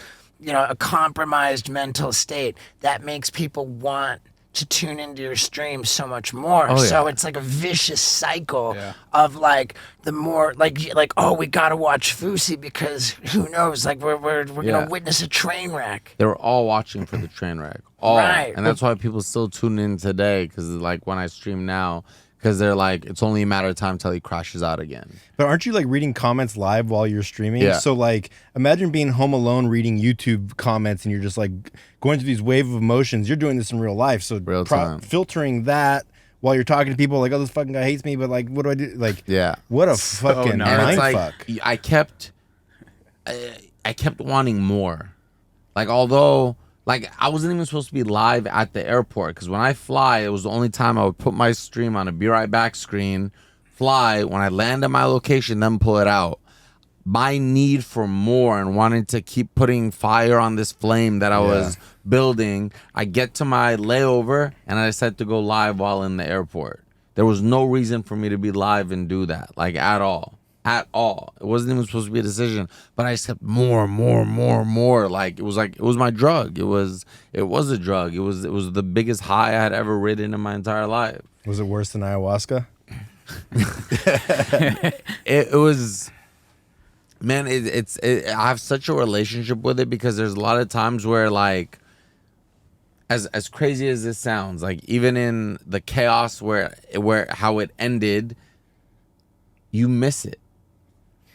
compromised mental state, that makes people want to tune into your stream so much more. Oh, yeah. So it's like a vicious cycle of like the more like oh, we gotta watch Fousey because who knows, like we're gonna witness a train wreck. They were all watching for the train wreck. All. Right. And that's why people still tune in today, because like when I stream now, because they're like, it's only a matter of time till he crashes out again. But aren't you like reading comments live while you're streaming? Yeah. So like, imagine being home alone reading YouTube comments, and you're just like going through these wave of emotions. You're doing this in real life, so Real time. filtering that while you're talking to people, like, oh, this fucking guy hates me, but like, what do I do? Like, Yeah. what a fucking nice. And it's mind like fuck. I kept wanting more. Like, although like I wasn't even supposed to be live at the airport, because when I fly, it was the only time I would put my stream on a Be Right Back screen, fly, when I land at my location, then pull it out. My need for more and wanting to keep putting fire on this flame that I was building, I get to my layover and I decided to go live while in the airport. There was no reason for me to be live and do that, like at all. At all. It wasn't even supposed to be a decision, but I just kept more. Like it was my drug. It was a drug. It was the biggest high I had ever ridden in my entire life. Was it worse than ayahuasca? It was, man. I have such a relationship with it, because there's a lot of times where, like, as crazy as this sounds, like even in the chaos where how it ended, you miss it.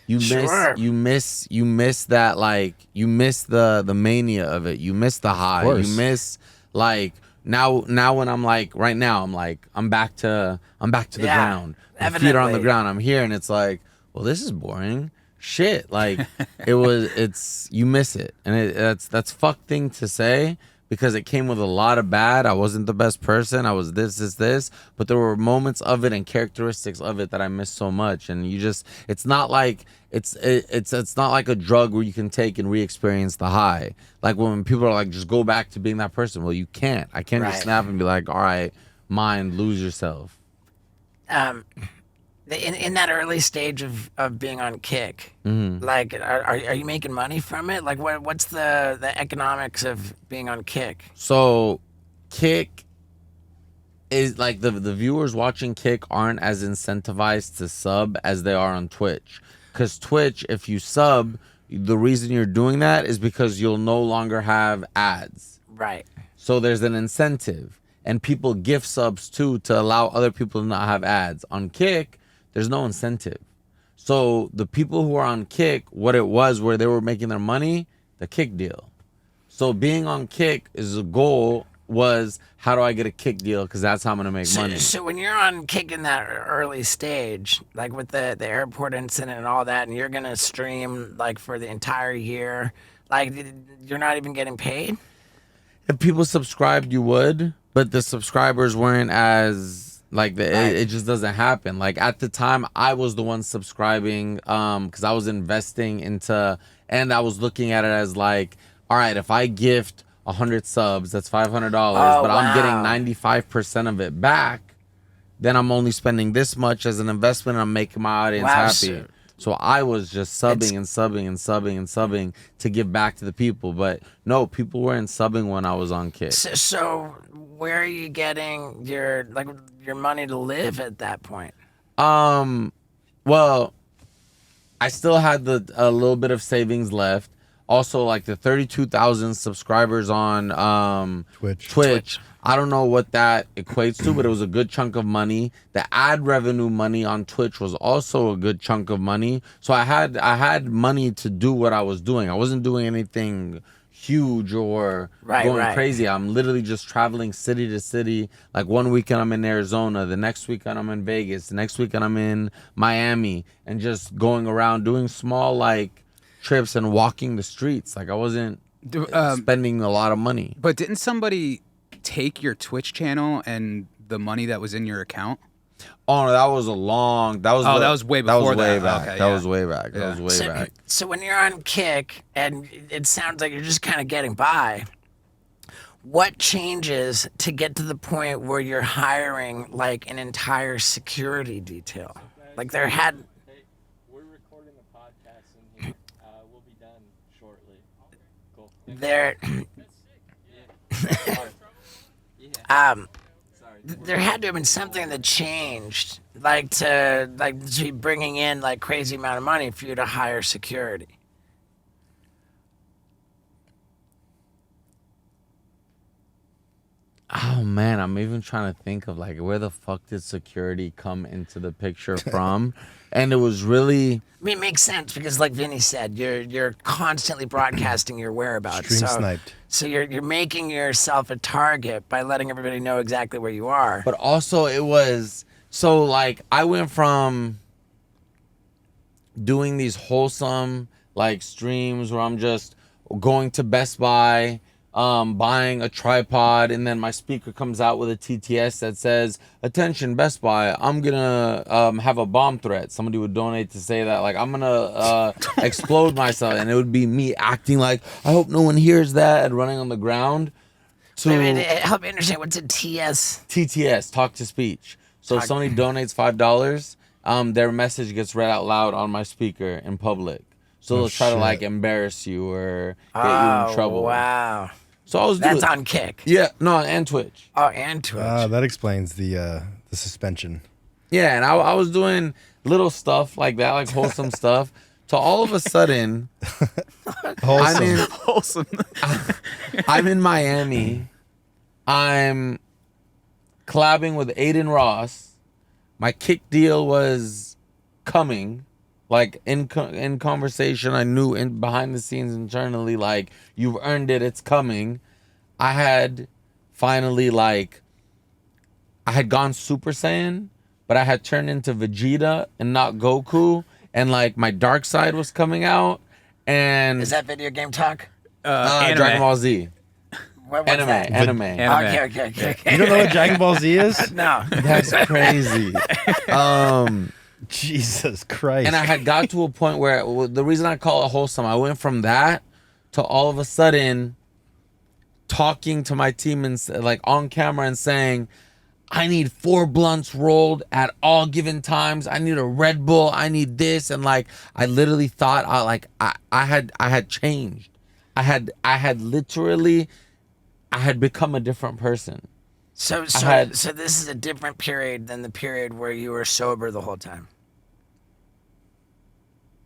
You miss that, like, you miss the mania of it. You miss the high. course. You miss, like, now when I'm like, right now I'm like, I'm back to the ground. My feet are on the evidently. ground. I'm here, and it's like, well, this is boring. Shit. Like you miss it. And that's fucked thing to say, because it came with a lot of bad. I wasn't the best person. I was this, but there were moments of it and characteristics of it that I missed so much. And it's not like it's not like a drug where you can take and re-experience the high. Like when people are like, just go back to being that person. Well, you can't. I can't just Right. snap and be like, all right, mind, lose yourself. In that early stage of being on Kick, like, are you making money from it? Like, what's the economics of being on Kick? So, Kick is like the viewers watching Kick aren't as incentivized to sub as they are on Twitch. Because Twitch, if you sub, the reason you're doing that is because you'll no longer have ads. Right. So there's an incentive, and people gift subs too to allow other people to not have ads. On Kick, there's no incentive. So the people who are on Kick, what it was where they were making their money, the Kick deal. So being on Kick is a goal was, how do I get a Kick deal? Because that's how I'm gonna make money. So when you're on Kick in that early stage, like with the airport incident and all that, and you're gonna stream like for the entire year, like you're not even getting paid. If people subscribed, you would, but the subscribers weren't as like it just doesn't happen. Like at the time, I was the one subscribing because I was investing into, and I was looking at it as like, all right, if I gift 100 subs, that's $500, but I'm getting 95% of it back, then I'm only spending this much as an investment and I'm making my audience happy. So I was just subbing and subbing to give back to the people. But no, people weren't subbing when I was on Kick. So where are you getting your money to live at that point? Well, I still had a little bit of savings left. Also, like the 32,000 subscribers on Twitch. I don't know what that equates to, but it was a good chunk of money. The ad revenue money on Twitch was also a good chunk of money. So I had money to do what I was doing. I wasn't doing anything huge or going crazy. I'm literally just traveling city to city. Like one weekend I'm in Arizona, the next weekend I'm in Vegas, the next weekend I'm in Miami, and just going around doing small like trips and walking the streets. Like I wasn't spending a lot of money. But didn't somebody take your Twitch channel and the money that was in your account? Oh no, that was that was way before that. That was way back. That was way back. So when you're on Kick and it sounds like you're just kind of getting by, what changes to get to the point where you're hiring like an entire security detail? Like there had. We're recording a podcast in here. We'll be done shortly. Cool. There. There had to have been something that changed, like to be bringing in like crazy amount of money for you to hire security. Oh man, I'm even trying to think of like where the fuck did security come into the picture from? And it was really, I mean, it makes sense because, like Vinny said, you're constantly broadcasting your whereabouts. Stream sniped. So you're making yourself a target by letting everybody know exactly where you are. but also it was so like I went from doing these wholesome like streams where I'm just going to Best Buy, buying a tripod, and then my speaker comes out with a TTS that says, "Attention, Best Buy, I'm gonna have a bomb threat." Somebody would donate to say that, like I'm gonna explode myself, and it would be me acting like I hope no one hears that and running on the ground. To help me understand what's a TS. TTS, talk to speech. So if somebody donates $5, their message gets read out loud on my speaker in public. So they'll try to like embarrass you or get you in trouble. Wow. So I was That's doing, on Kick. yeah, no, and Twitch. Oh, and Twitch. That explains the suspension. Yeah, and I was doing little stuff like that, like wholesome stuff. So all of a sudden, Wholesome. I'm in Miami. I'm collabing with Aiden Ross. My Kick deal was coming. Like in conversation, I knew behind the scenes internally, like you've earned it, it's coming. I had finally I had gone Super Saiyan, but I had turned into Vegeta and not Goku, and like my dark side was coming out. And Is that video game talk? Dragon Ball Z. What's that? Anime. Okay. You don't know what Dragon Ball Z is? No. That's crazy. Jesus Christ. And I had got to a point where the reason I call it wholesome, I went from that to all of a sudden talking to my team and like on camera and saying, I need 4 blunts rolled at all given times. I need a Red Bull. I need this. And like, I literally thought I had changed. I had become a different person. So had- so this is a different period than the period where you were sober the whole time.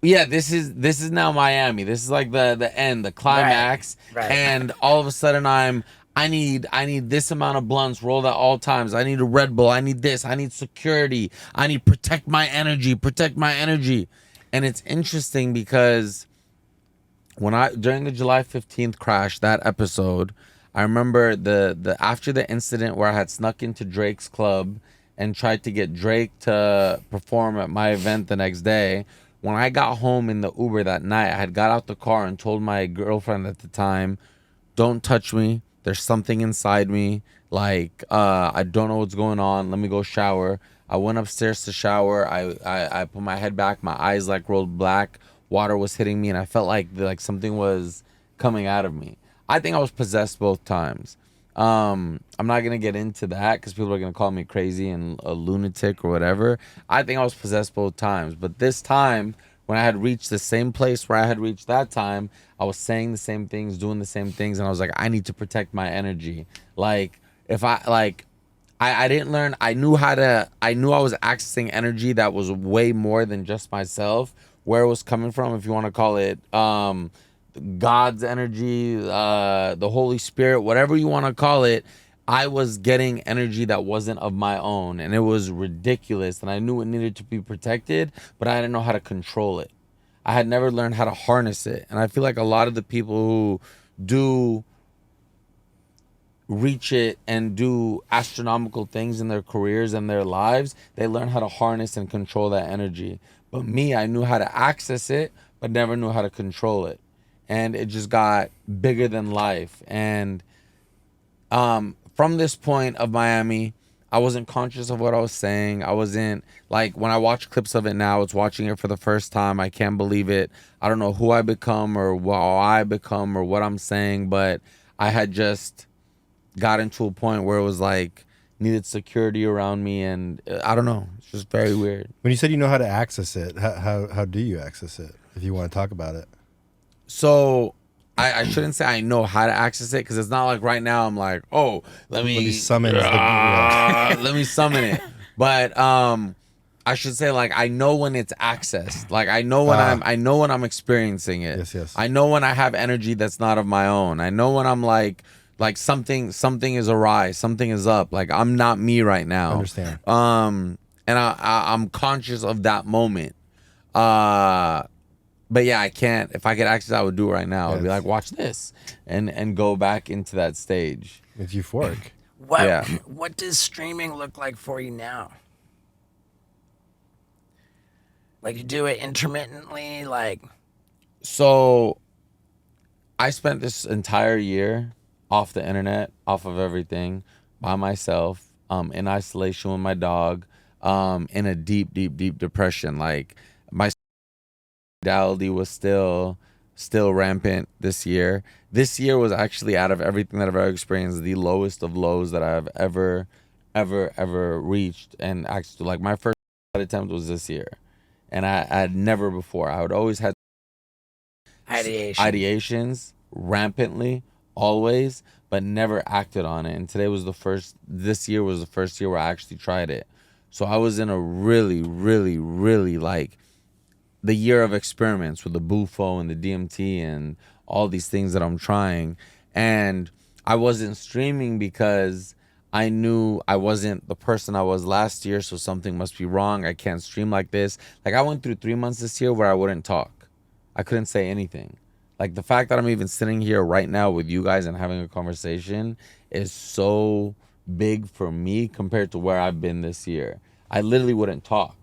Yeah, this is now Miami. This is like the end, the climax. Right. And all of a sudden I need this amount of blunts rolled at all times. I need a Red Bull. I need this. I need security. I need protect my energy. And it's interesting because during the July 15th crash, that episode, I remember the after the incident where I had snuck into Drake's club and tried to get Drake to perform at my event the next day. When I got home in the Uber that night, I had got out the car and told my girlfriend at the time, "Don't touch me. There's something inside me. Like, I don't know what's going on. Let me go shower." I went upstairs to shower. I put my head back. My eyes like rolled black. Water was hitting me, and I felt like something was coming out of me. I think I was possessed both times. I'm not gonna get into that because people are gonna call me crazy and a lunatic or whatever. I think I was possessed both times, but this time, when I had reached the same place where I had reached that time, I was saying the same things, doing the same things, and I was like, I need to protect my energy. Like, if I didn't learn. I knew I was accessing energy that was way more than just myself. Where it was coming from, if you want to call it God's energy, the Holy Spirit, whatever you want to call it, I was getting energy that wasn't of my own, and it was ridiculous. And I knew it needed to be protected, but I didn't know how to control it. I had never learned how to harness it. And I feel like a lot of the people who do reach it and do astronomical things in their careers and their lives, they learn how to harness and control that energy. But me, I knew how to access it, but never knew how to control it. And it just got bigger than life. And from this point of Miami, I wasn't conscious of what I was saying. I wasn't, like, when I watch clips of it now, it's watching it for the first time. I can't believe it. I don't know who I become or what I'm saying, but I had just gotten to a point where it was like, needed security around me, and I don't know. It's just very weird. When you said you know how to access it, how do you access it? If you want to talk about it. So I shouldn't say I know how to access it, because it's not like right now I'm like, oh, let me summon let me summon it. But I should say, like, I know when it's accessed. Like, I know when I'm experiencing it. Yes. I know when I have energy that's not of my own. I know when I'm like something is awry, something is up. Like, I'm not me right now. Understand. And I'm conscious of that moment. But yeah, I can't. If I could access, I would do it right now. I'd be like, watch this, and go back into that stage. It's euphoric. What does streaming look like for you now? Like, you do it intermittently, like. So I spent this entire year off the internet, off of everything, by myself, in isolation with my dog, in a deep depression. Like, my suicidality was still rampant this year. This year was actually, out of everything that I've ever experienced, the lowest of lows that I've ever reached. And actually, like, my first attempt was this year, and I had never before. I would always had ideations rampantly, always, but never acted on it. And this year was the first year where I actually tried it. So I was in a really like the year of experiments with the Bufo and the DMT and all these things that I'm trying. And I wasn't streaming because I knew I wasn't the person I was last year, so something must be wrong. I can't stream like this. Like, I went through 3 months this year where I wouldn't talk. I couldn't say anything. Like, the fact that I'm even sitting here right now with you guys and having a conversation is so big for me compared to where I've been this year. I literally wouldn't talk.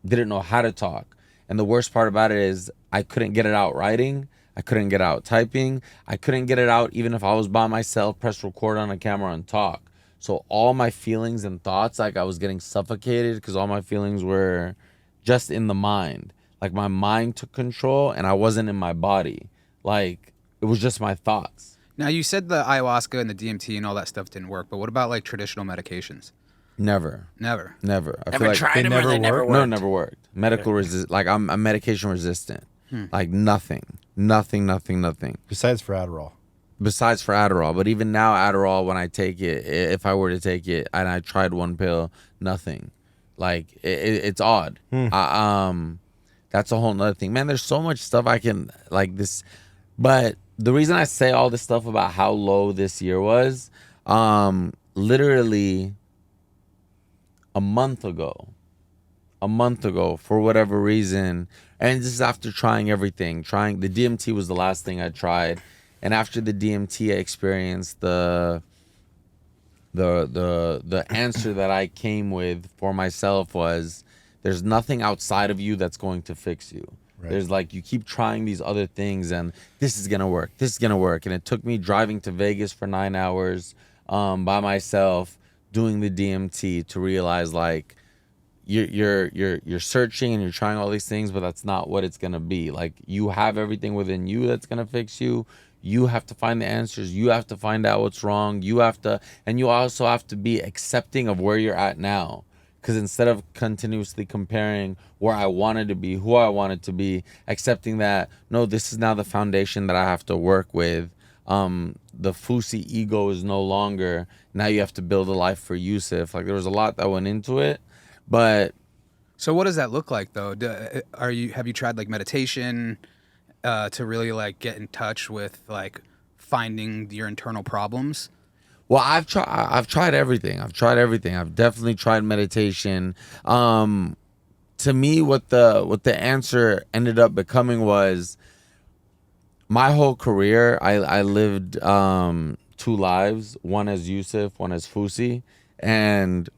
Didn't know how to talk. And the worst part about it is I couldn't get it out writing. I couldn't get out typing. I couldn't get it out even if I was by myself, press record on a camera and talk. So all my feelings and thoughts, like, I was getting suffocated because all my feelings were just in the mind. Like, my mind took control and I wasn't in my body. Like, it was just my thoughts. Now, you said the ayahuasca and the DMT and all that stuff didn't work, but what about like traditional medications? Never. Never. I Never feel like tried they them or never they never worked? worked? no, it never worked. Medical resist. Like I'm medication resistant. Like nothing. Besides for Adderall. Besides for Adderall, but even now Adderall, when I take it, if I were to take it and I tried one pill, nothing. Like it's odd. That's a whole nother thing, man. There's so much stuff I can like this, but the reason I say all this stuff about how low this year was, literally a month ago, for whatever reason, and this is after trying everything. Trying the DMT was the last thing I tried, and after the DMT, I experienced the answer that I came with for myself was there's nothing outside of you that's going to fix you. Right. There's like you keep trying these other things and this is gonna work, and it took me driving to Vegas for 9 hours by myself doing the DMT to realize like you're searching and you're trying all these things, but that's not what it's gonna be. Like you have everything within you that's gonna fix you. You have to find the answers. You have to find out what's wrong. You have to, and you also have to be accepting of where you're at now. Because instead of continuously comparing where I wanted to be, who I wanted to be, accepting that, no, this is now the foundation that I have to work with. The Fousey ego is no longer, now you have to build a life for Yusuf. Like there was a lot that went into it, but So what does that look like though? Have you tried like meditation to really like get in touch with like finding your internal problems? well, I've tried everything. I've definitely tried meditation. To me, what the answer ended up becoming was my whole career. I lived two lives, one as Yusuf, one as Fousey, and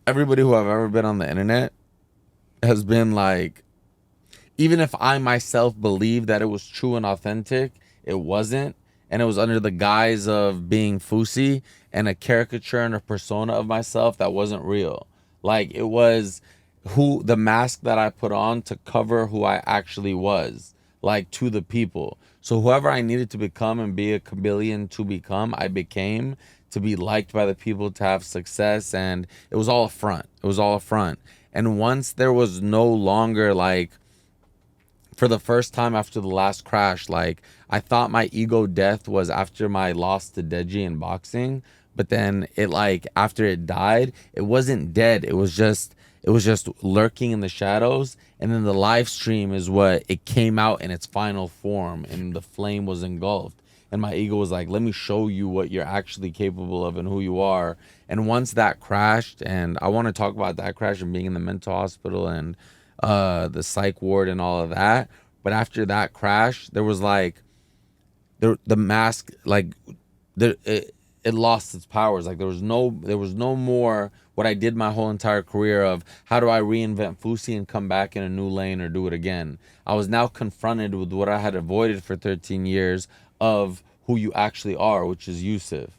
everybody who I've ever been on the internet has been like, even if I myself believed that it was true and authentic, it wasn't. And it was under the guise of being Fousey and a caricature and a persona of myself that wasn't real. Like it was the mask that I put on to cover who I actually was, like to the people. So whoever I needed to become and be a chameleon to become, I became to be liked by the people, to have success. And it was all a front. And once there was no longer like, for the first time after the last crash, like I thought my ego death was after my loss to Deji in boxing, but then it like after it died, it wasn't dead. It was just lurking in the shadows, and then the live stream is what it came out in its final form, and the flame was engulfed. And my ego was like, let me show you what you're actually capable of and who you are. And once that crashed, and I want to talk about that crash and being in the mental hospital and the psych ward and all of that. But after that crash, there was like the mask, like it lost its powers. Like there was no more what I did my whole entire career of how do I reinvent Fousey and come back in a new lane or do it again. I was now confronted with what I had avoided for 13 years of who you actually are, which is Yusuf,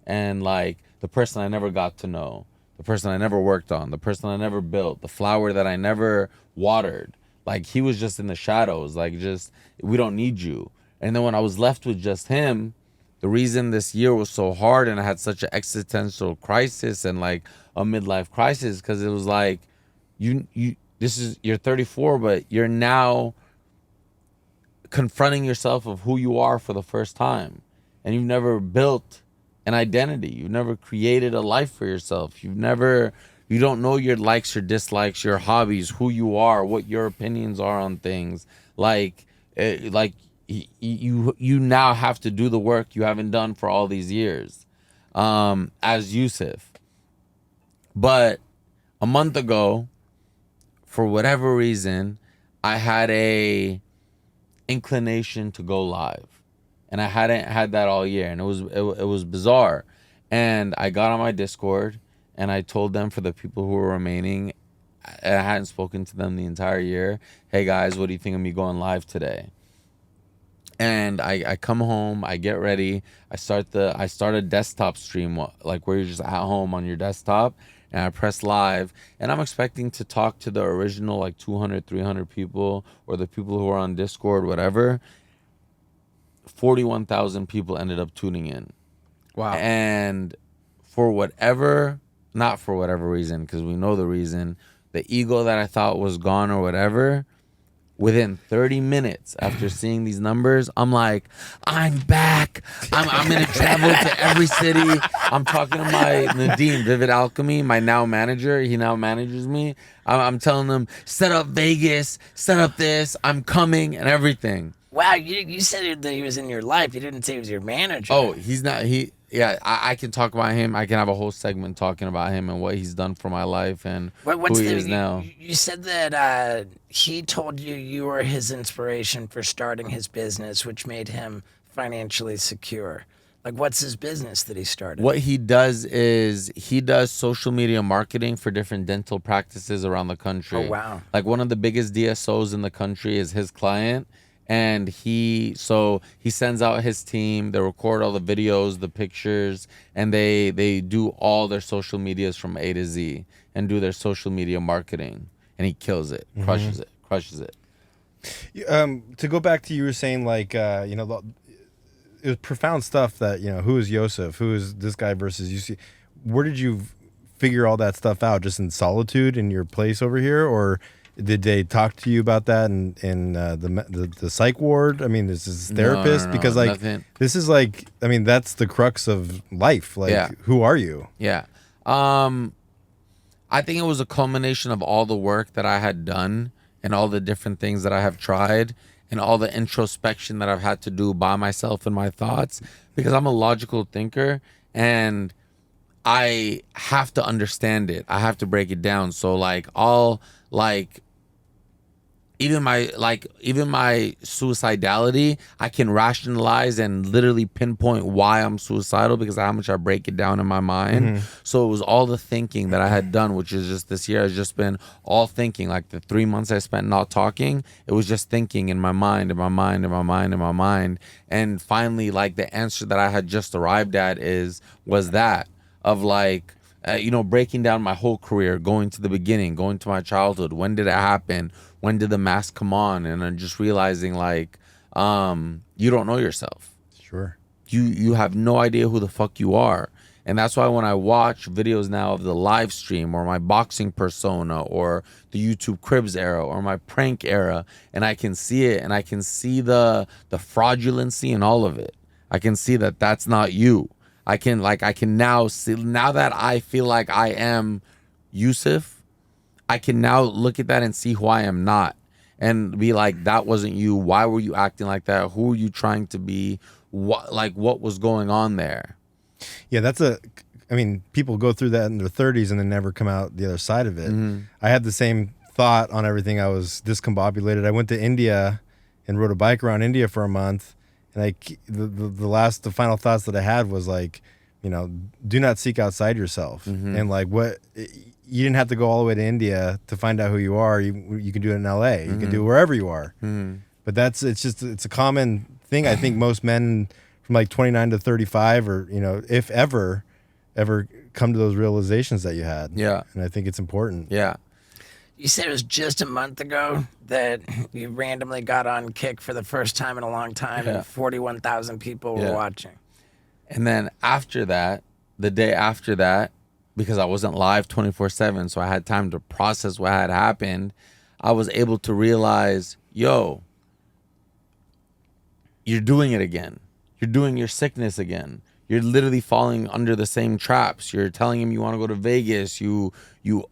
and like the person I never got to know, the person I never worked on, the person I never built, the flower that I never watered. Like he was just in the shadows, like just, we don't need you. And then when I was left with just him, the reason this year was so hard and I had such an existential crisis and like a midlife crisis, because it was like, you're 34, but you're now confronting yourself of who you are for the first time. And you've never built an identity. You've never created a life for yourself. You don't know your likes, your dislikes, your hobbies, who you are, what your opinions are on things. You now have to do the work you haven't done for all these years, as Yusuf. But a month ago, for whatever reason, I had a inclination to go live, and I hadn't had that all year, and it was bizarre. And I got on my Discord and I told them, for the people who were remaining, and I hadn't spoken to them the entire year, hey guys, what do you think of me going live today? And I come home, I get ready, I start a desktop stream, like where you're just at home on your desktop, and I press live, and I'm expecting to talk to the original like 200, 300 people, or the people who are on Discord, whatever. 41,000 people ended up tuning in. Wow. And not for whatever reason, because we know the reason, the ego that I thought was gone or whatever, within 30 minutes after seeing these numbers, I'm like, I'm back. I'm going to travel to every city. I'm talking to my Nadeem, Vivid Alchemy, my now manager. He now manages me. I'm telling him, set up Vegas, set up this. I'm coming and everything. Wow, you said that he was in your life. You didn't say he was your manager. Oh, he's not. I can talk about him. I can have a whole segment talking about him and what he's done for my life and What's who he is now. You said that he told you were his inspiration for starting his business, which made him financially secure. Like, what's his business that he started? What he does is he does social media marketing for different dental practices around the country. Oh, wow. Like one of the biggest DSOs in the country is his client. And he sends out his team. They record all the videos, the pictures, and they do all their social medias from A to Z and do their social media marketing. And he kills it, crushes it. To go back to you were saying like it was profound stuff that who is Yosef, who is this guy versus you. See, where did you figure all that stuff out? Just in solitude in your place over here, or did they talk to you about that in the psych ward? I mean, this is therapist No, because like nothing. this is like that's the crux of life. Like, who are you? Yeah. I think it was a culmination of all the work that I had done and all the different things that I have tried and all the introspection that I've had to do by myself and my thoughts, because I'm a logical thinker and I have to understand it. I have to break it down. So even my suicidality, I can rationalize and literally pinpoint why I'm suicidal because of how much I break it down in my mind. So it was all the thinking that I had done, which is just this year has just been all thinking. Like the 3 months I spent not talking, it was just thinking in my mind. And finally, like the answer that I had just arrived at was that of like, breaking down my whole career, going to the beginning, going to my childhood. When did it happen? When did the mask come on? And I'm just realizing like, you don't know yourself. Sure. You have no idea who the fuck you are. And that's why when I watch videos now of the live stream or my boxing persona or the YouTube Cribs era or my prank era, and I can see it and I can see the fraudulency in all of it. I can see that that's not you. I can now see, now that I feel like I am Yusuf, I can now look at that and see who I am not and be like, that wasn't you. Why were you acting like that? Who are you trying to be? What was going on there? Yeah, people go through that in their 30s and then never come out the other side of it. I had the same thought on everything. I was discombobulated. I went to India and rode a bike around India for a month. And the final thoughts that I had was like, do not seek outside yourself. And like you didn't have to go all the way to India to find out who you are. You can do it in LA. You can do it wherever you are. But it's a common thing. I think most men from like 29 to 35 or, if ever come to those realizations that you had. Yeah. And I think it's important. Yeah. You said it was just a month ago that you randomly got on Kick for the first time in a long time, and 41,000 people were watching. And then after that, the day after that, because I wasn't live 24/7, so I had time to process what had happened, I was able to realize, you're doing it again. You're doing your sickness again. You're literally falling under the same traps. You're telling him you want to go to Vegas. You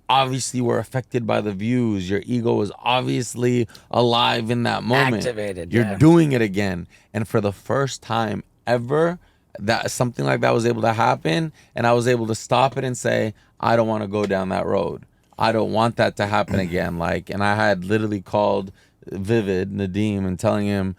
obviously were affected by the views. Your ego was obviously alive in that moment. Activated. You're doing it again. And for the first time ever, that something like that was able to happen, and I was able to stop it and say, I don't want to go down that road. I don't want that to happen again. And I had literally called Vivid Nadeem and telling him,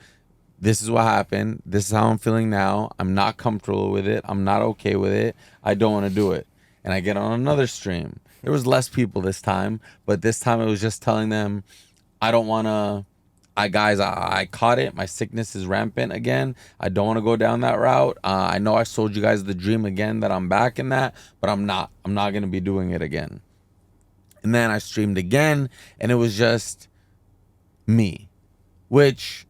this is what happened. This is how I'm feeling now. I'm not comfortable with it. I'm not okay with it. I don't want to do it. And I get on another stream. There was less people this time, but this time it was just telling them, I don't want to, I caught it. My sickness is rampant again. I don't want to go down that route. I know I sold you guys the dream again that I'm back in that, but I'm not going to be doing it again. And then I streamed again, and it was just me, which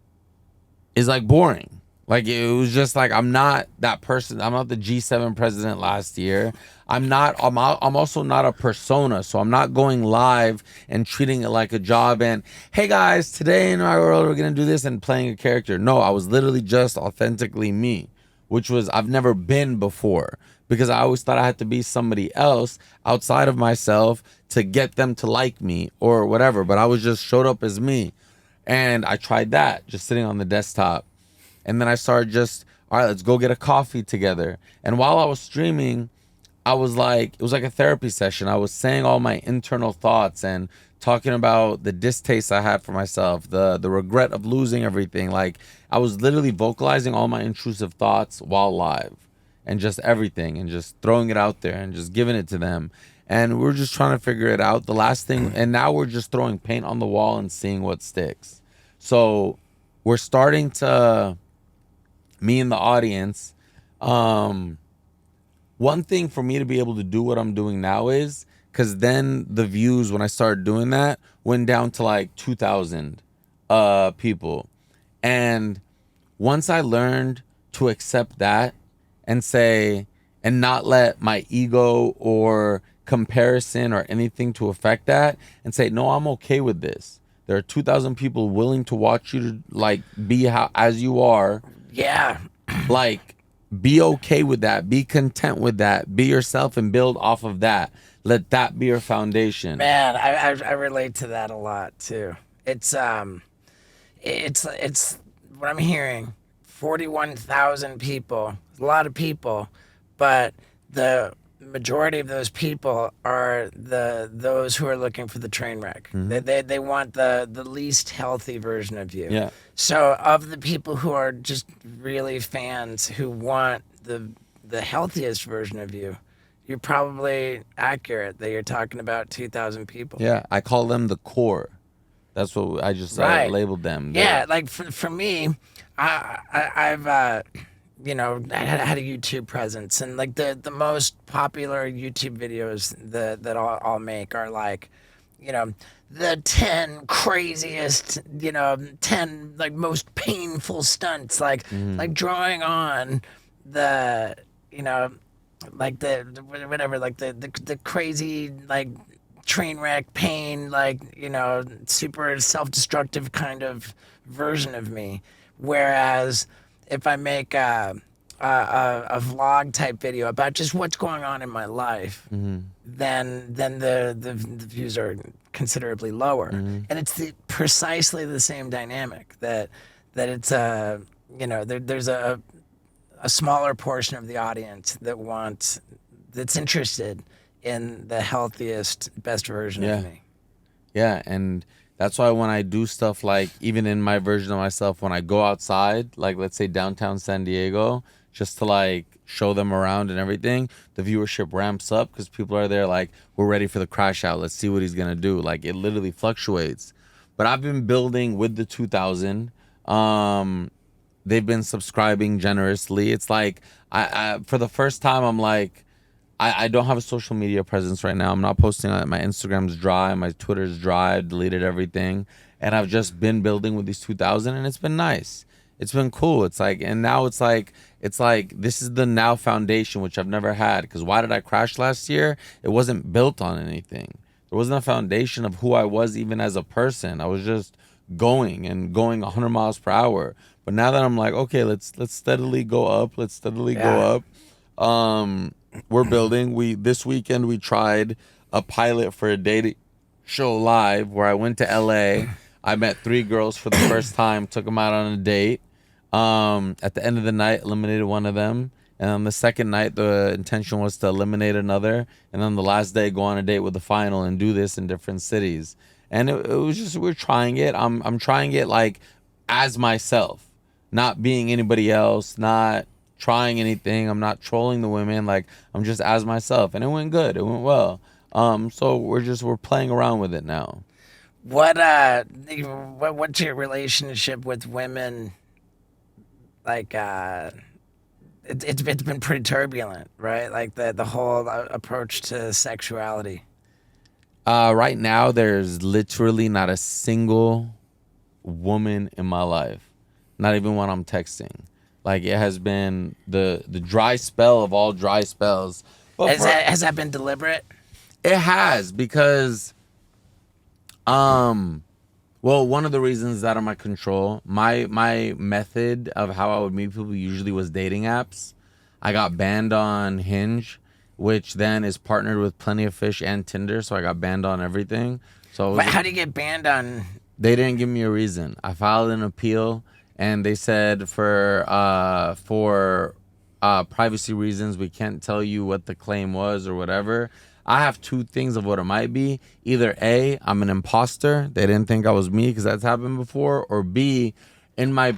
is like boring. Like, it was just like, I'm not that person. I'm not the G7 president last year. I'm also not a persona. So I'm not going live and treating it like a job and, hey guys, today in our world, we're going to do this and playing a character. No, I was literally just authentically me, which was, I've never been before, because I always thought I had to be somebody else outside of myself to get them to like me or whatever. But I was just showed up as me. And I tried that just sitting on the desktop. And then I started just, all right, let's go get a coffee together. And while I was streaming, I was like, it was like a therapy session. I was saying all my internal thoughts and talking about the distaste I had for myself, the regret of losing everything. Like, I was literally vocalizing all my intrusive thoughts while live, and just everything, and just throwing it out there and just giving it to them. And we're just trying to figure it out. The last thing, and now we're just throwing paint on the wall and seeing what sticks. So we're starting to, me and the audience, one thing for me to be able to do what I'm doing now is, because then the views, when I started doing that, went down to like 2,000 people. And once I learned to accept that and say, and not let my ego or comparison or anything to affect that, and say, no, I'm okay with this. There are 2,000 people willing to watch you to like be how as you are. Yeah. Like, be okay with that. Be content with that. Be yourself and build off of that. Let that be your foundation. Man, I relate to that a lot too. It's what I'm hearing. 41,000 people, a lot of people, but the majority of those people are those who are looking for the train wreck. They want the least healthy version of you. Yeah. So of the people who are just really fans who want the healthiest version of you, you're probably accurate that you're talking about 2,000 people. Yeah. I call them the core. That's what I just labeled them. Yeah, like for me, I've you know, I had a YouTube presence, and like the most popular YouTube videos that I'll make are like, you know, the 10 craziest, you know, 10 like most painful stunts, like drawing on the, you know, like the whatever, like the crazy like train wreck pain, like, you know, super self-destructive kind of version of me. Whereas if I make a vlog type video about just what's going on in my life, then the views are considerably lower. And it's precisely the same dynamic that it's you know, there's a smaller portion of the audience that's interested in the healthiest, best version of me. Yeah, and that's why when I do stuff like, even in my version of myself, when I go outside, like let's say downtown San Diego, just to like show them around and everything, the viewership ramps up because people are there like, we're ready for the crash out. Let's see what he's going to do. Like, it literally fluctuates. But I've been building with the 2,000. They've been subscribing generously. It's like, I for the first time, I'm like, I don't have a social media presence right now. I'm not posting on it. My Instagram's dry. My Twitter's dry. I deleted everything. And I've just been building with these 2,000, and it's been nice. It's been cool. It's like, and now it's like this is the now foundation, which I've never had. Because why did I crash last year? It wasn't built on anything. There wasn't a foundation of who I was even as a person. I was just going 100 miles per hour. But now that I'm like, okay, let's steadily go up. Let's steadily go up. We're building. This weekend we tried a pilot for a dating show live where I went to LA. I met 3 girls for the first time, took them out on a date. At the end of the night, eliminated one of them. And on the second night, the intention was to eliminate another. And then the last day, go on a date with the final and do this in different cities. And it was just, we're trying it. I'm trying it like as myself, not being anybody else, not trying anything. I'm not trolling the women. Like, I'm just as myself, and it went good. It went well. So we're playing around with it now. What's your relationship with women? Like, it's been pretty turbulent, right? Like the whole approach to sexuality. Right now, there's literally not a single woman in my life, not even when I'm texting. Like it has been the dry spell of all dry spells. But Has that been deliberate? it has, because well, one of the reasons is out of my control. My method of how I would meet people usually was dating apps. I got banned on Hinge, which then is partnered with Plenty of Fish and Tinder, so I got banned on everything. So But how do you get banned on? they didn't give me a reason. I filed an appeal, and they said for privacy reasons we can't tell you what the claim was or whatever. I have two things of what it might be. Either A, I'm an imposter. They didn't think I was me because that's happened before. Or B, in my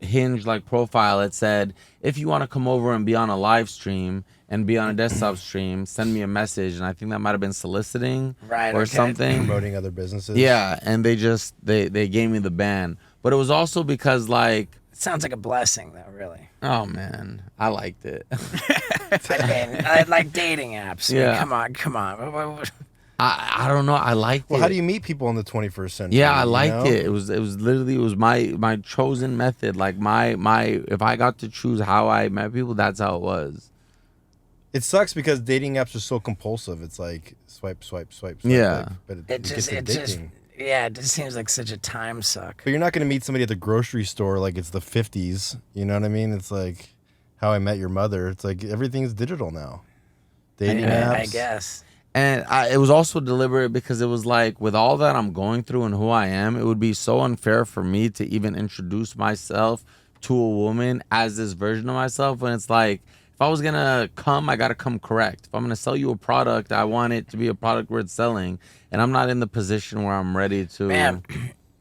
Hinge like profile, it said, if you want to come over and be on a live stream and be on a desktop stream, send me a message. And I think that might have been soliciting Right, or okay. something. Promoting other businesses. Yeah, and they gave me the ban. But it was also because like, It sounds like a blessing, though. Really. oh man, I liked it. I mean, I like dating apps. I mean, Yeah. come on. I don't know. I liked Well, it. how do you meet people in the 21st century? Yeah, I you liked know? it. It was literally my chosen method. Like my if I got to choose how I met people, that's how it was. It sucks because dating apps are so compulsive. It's like swipe, swipe, swipe, swipe. Yeah. Like, but It gets just addicting. yeah, it just seems like such a time suck. But you're not going to meet somebody at the grocery store like it's the 50s. You know what I mean? It's like How I Met Your Mother. It's like everything's digital now. Dating apps. I guess. And it was also deliberate because it was like, with all that I'm going through and who I am, it would be so unfair for me to even introduce myself to a woman as this version of myself, when it's like, if I was going to come, I got to come correct. If I'm going to sell you a product, I want it to be a product worth selling. And I'm not in the position where I'm ready to. Man,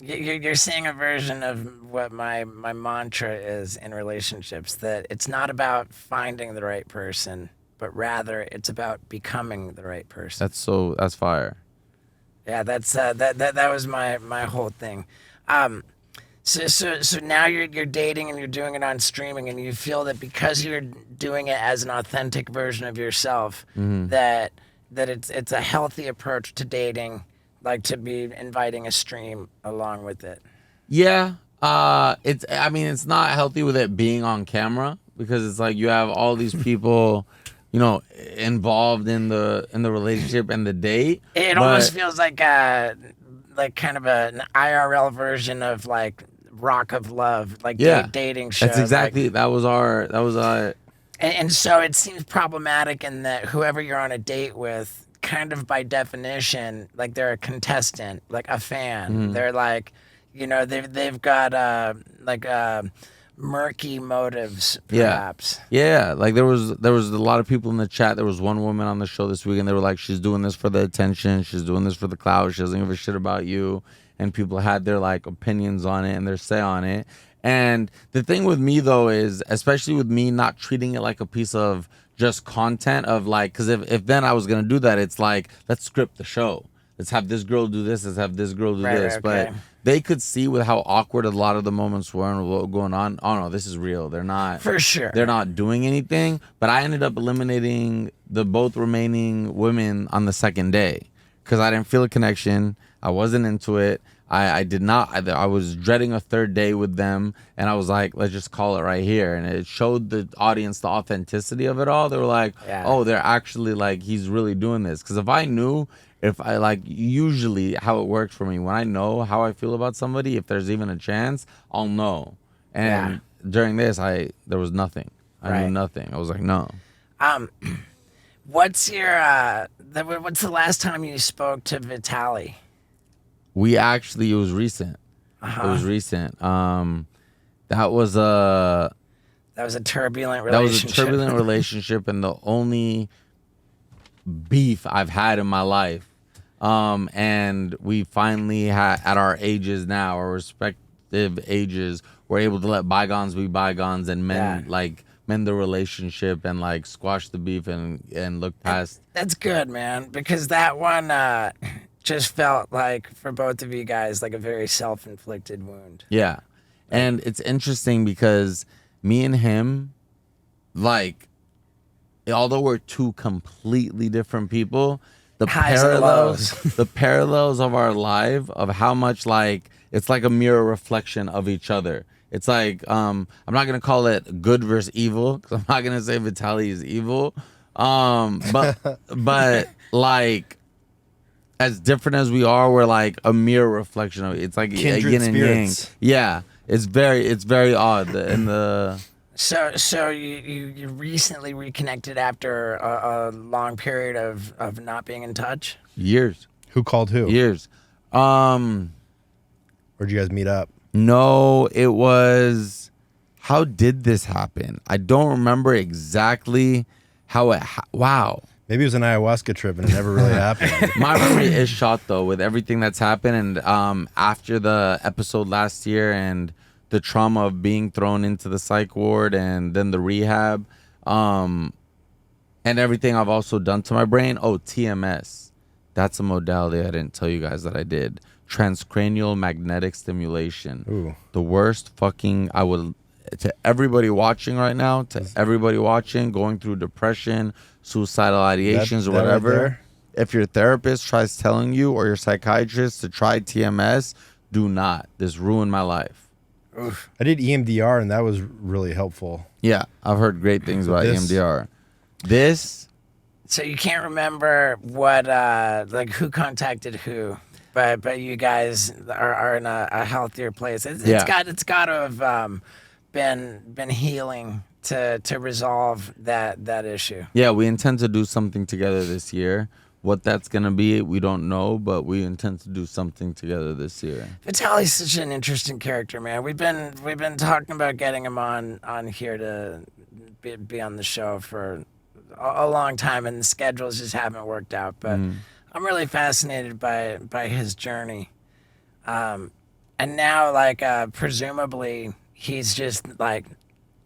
you're seeing a version of what my mantra is in relationships, that it's not about finding the right person, but rather it's about becoming the right person. That's fire. Yeah, that's that was my whole thing. So now you're dating and you're doing it on streaming, and you feel that because you're doing it as an authentic version of yourself, that it's a healthy approach to dating, like to be inviting a stream along with it. Yeah. It's not healthy with it being on camera, because it's like you have all these people, involved in the relationship and the date. It almost feels like kind of an IRL version of like Rock of Love, like dating show. That's exactly like, that was our and so it seems problematic in that whoever you're on a date with, kind of by definition, like they're a contestant, like a fan. They're like, they've got murky motives, perhaps. Yeah. Like there was a lot of people in the chat. There was one woman on the show this week, and they were like, she's doing this for the attention, she's doing this for the clout, she doesn't give a shit about you. And people had their like opinions on it and their say on it. And the thing with me though is, especially with me not treating it like a piece of just content of like, because if then I was gonna do that, it's like, let's script the show. Let's have this girl do this. Let's have this girl do this. Okay. But they could see with how awkward a lot of the moments were and what was going on. Oh no, this is real. They're not. For sure. They're not doing anything. But I ended up eliminating the both remaining women on the second day because I didn't feel a connection. I wasn't into it. I did not. I was dreading a third day with them, and I was like, let's just call it right here. And it showed the audience the authenticity of it all. They were like, oh, they're actually like, he's really doing this. Because if I knew, usually how it works for me, when I know how I feel about somebody, if there's even a chance, I'll know. And during this, there was nothing. I knew nothing. I was like, no. What's your what's the last time you spoke to Vitaly? It was recent. It was recent. That was a turbulent relationship. That was a turbulent relationship, and the only beef I've had in my life. And we finally at our ages now, our respective ages, we're able to let bygones be bygones and mend the relationship and like squash the beef and look past. That's good, man, because that one just felt like, for both of you guys, like a very self-inflicted wound. Yeah. And it's interesting because me and him, like, although we're two completely different people, the parallels of our life, of how much like it's like a mirror reflection of each other. It's like I'm not gonna call it good versus evil because I'm not gonna say Vitaly is evil. But like as different as we are, we're like a mirror reflection of it. It's like a Kindred yin and yang. spirits. Yeah, it's very odd. And the So you recently reconnected after a long period of not being in touch? years. Who called who? Years. Where'd you guys meet up? No, it was. How did this happen? I don't remember exactly how it. Wow. Maybe it was an ayahuasca trip and it never really happened. My memory is shot though with everything that's happened, and after the episode last year and the trauma of being thrown into the psych ward and then the rehab, and everything I've also done to my brain. Oh, TMS. That's a modality I didn't tell you guys that I did. Transcranial magnetic stimulation. Ooh. The worst fucking, I would, to everybody watching right now, to everybody watching, going through depression, suicidal ideations, or that right whatever. there? If your therapist tries telling you or your psychiatrist to try TMS, do not. This ruined my life. I did EMDR and that was really helpful. Yeah, I've heard great things about This- EMDR. This, So you can't remember what like who contacted who, but you guys are in a healthier place. It's Yeah. it's got to have been healing to resolve that issue. yeah, we intend to do something together this year. What that's gonna be, we don't know, but we intend to do something together this year. Vitaly's such an interesting character, man. We've been talking about getting him on here to be on the show for a long time, and the schedules just haven't worked out. But I'm really fascinated by his journey, and now like presumably he's just like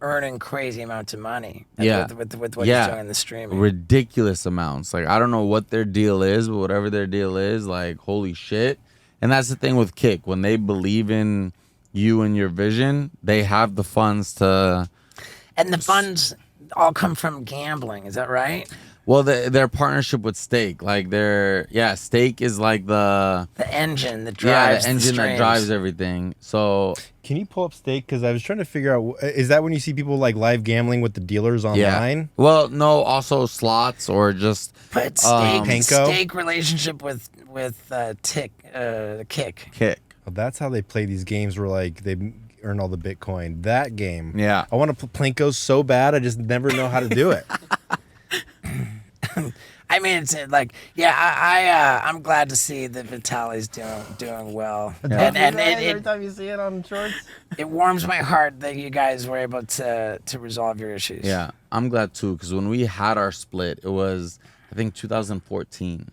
earning crazy amounts of money. Yeah. with what Yeah. he's doing in the streaming. Ridiculous amounts. Like, I don't know what their deal is, but whatever their deal is, like, holy shit. And that's the thing with Kick. When they believe in you and your vision, they have the funds to. And the funds all come from gambling. Is that right? Well, their partnership with Stake, like Stake is like the The engine that drives the engine that streams. drives everything. So Can you pull up Stake? Because I was trying to figure out, is that when you see people like live gambling with the dealers yeah. online? Well, no, also slots or just But Panko? stake relationship with Kick. Kick. Well, that's how they play these games where like they earn all the Bitcoin. That game. Yeah. I want to play Plinko so bad. I just never know how to do it. I mean, it's like, yeah, I'm glad to see that Vitaly's doing well, and every time you see it on shorts. it warms my heart that you guys were able to resolve your issues. Yeah, I'm glad too, because when we had our split, it was, I think, 2014.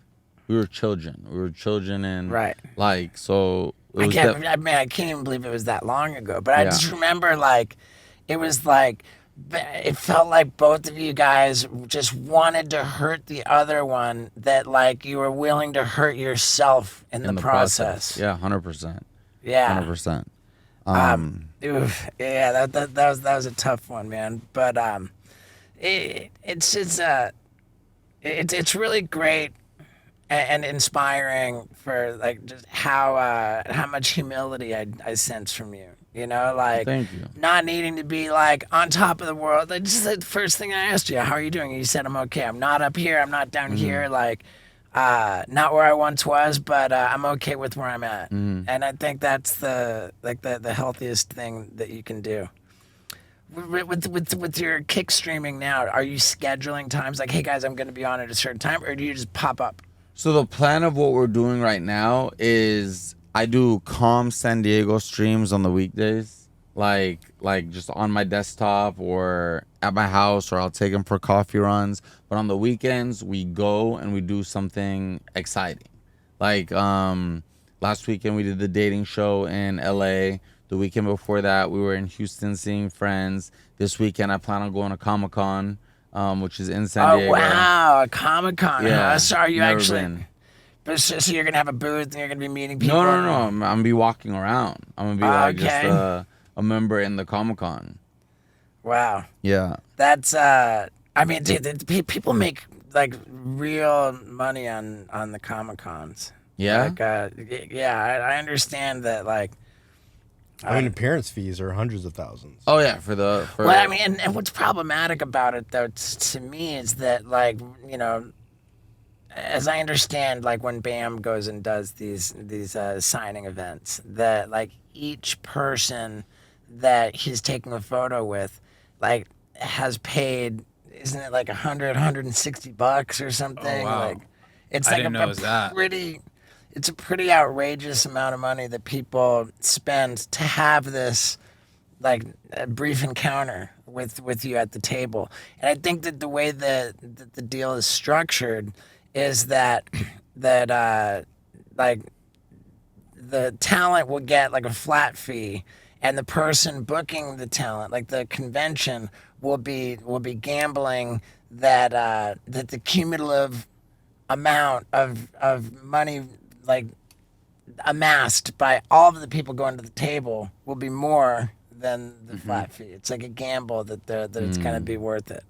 We were children, and Right. like, so it I was can't even believe it was that long ago. But I Yeah. just remember like it was like it felt like both of you guys just wanted to hurt the other one. That like you were willing to hurt yourself in the process. Yeah, 100%. Yeah. 100%. Oof, yeah, that was a tough one, man. But it's really great and inspiring for like just how much humility I sense from you. You know, like Thank you. not needing to be like on top of the world. Like, just the first thing I asked you, how are you doing? And you said I'm okay. I'm not up here. I'm not down here. Like, not where I once was, but I'm okay with where I'm at. And I think that's the healthiest thing that you can do. With your Kick streaming now, are you scheduling times like, hey guys, I'm going to be on at a certain time, or do you just pop up? So the plan of what we're doing right now is I do calm San Diego streams on the weekdays, like just on my desktop or at my house, or I'll take them for coffee runs. But on the weekends, we go and we do something exciting. Like last weekend, we did the dating show in LA. The weekend before that, we were in Houston seeing friends. This weekend, I plan on going to Comic-Con, which is in San Diego. Oh wow, a Comic-Con. Yeah, Huh? So are you never actually? been. But so you're gonna have a booth and you're gonna be meeting people. No. I'm gonna be walking around. I'm gonna be like just Okay. a member in the Comic-Con. Wow, Yeah. that's I mean, dude, people make like real money on the Comic-Cons. Yeah? Like, yeah, I understand that. Like, I mean, appearance fees are hundreds of thousands. Oh yeah, for Well, I mean, and what's problematic about it, though, to me, is that, like, you know, as I understand, like when Bam goes and does these signing events, that like each person that he's taking a photo with, like, has paid, isn't it like $160 or something? Oh, wow. Like, it's I like didn't know it was that. it's a pretty outrageous amount of money that people spend to have this, like, a brief encounter with you at the table. And I think that the way that the deal is structured is that like the talent will get like a flat fee, and the person booking the talent, like the convention, will be gambling that that the cumulative amount of money, like, amassed by all of the people going to the table will be more than the flat fee. It's like a gamble that it's gonna be worth it.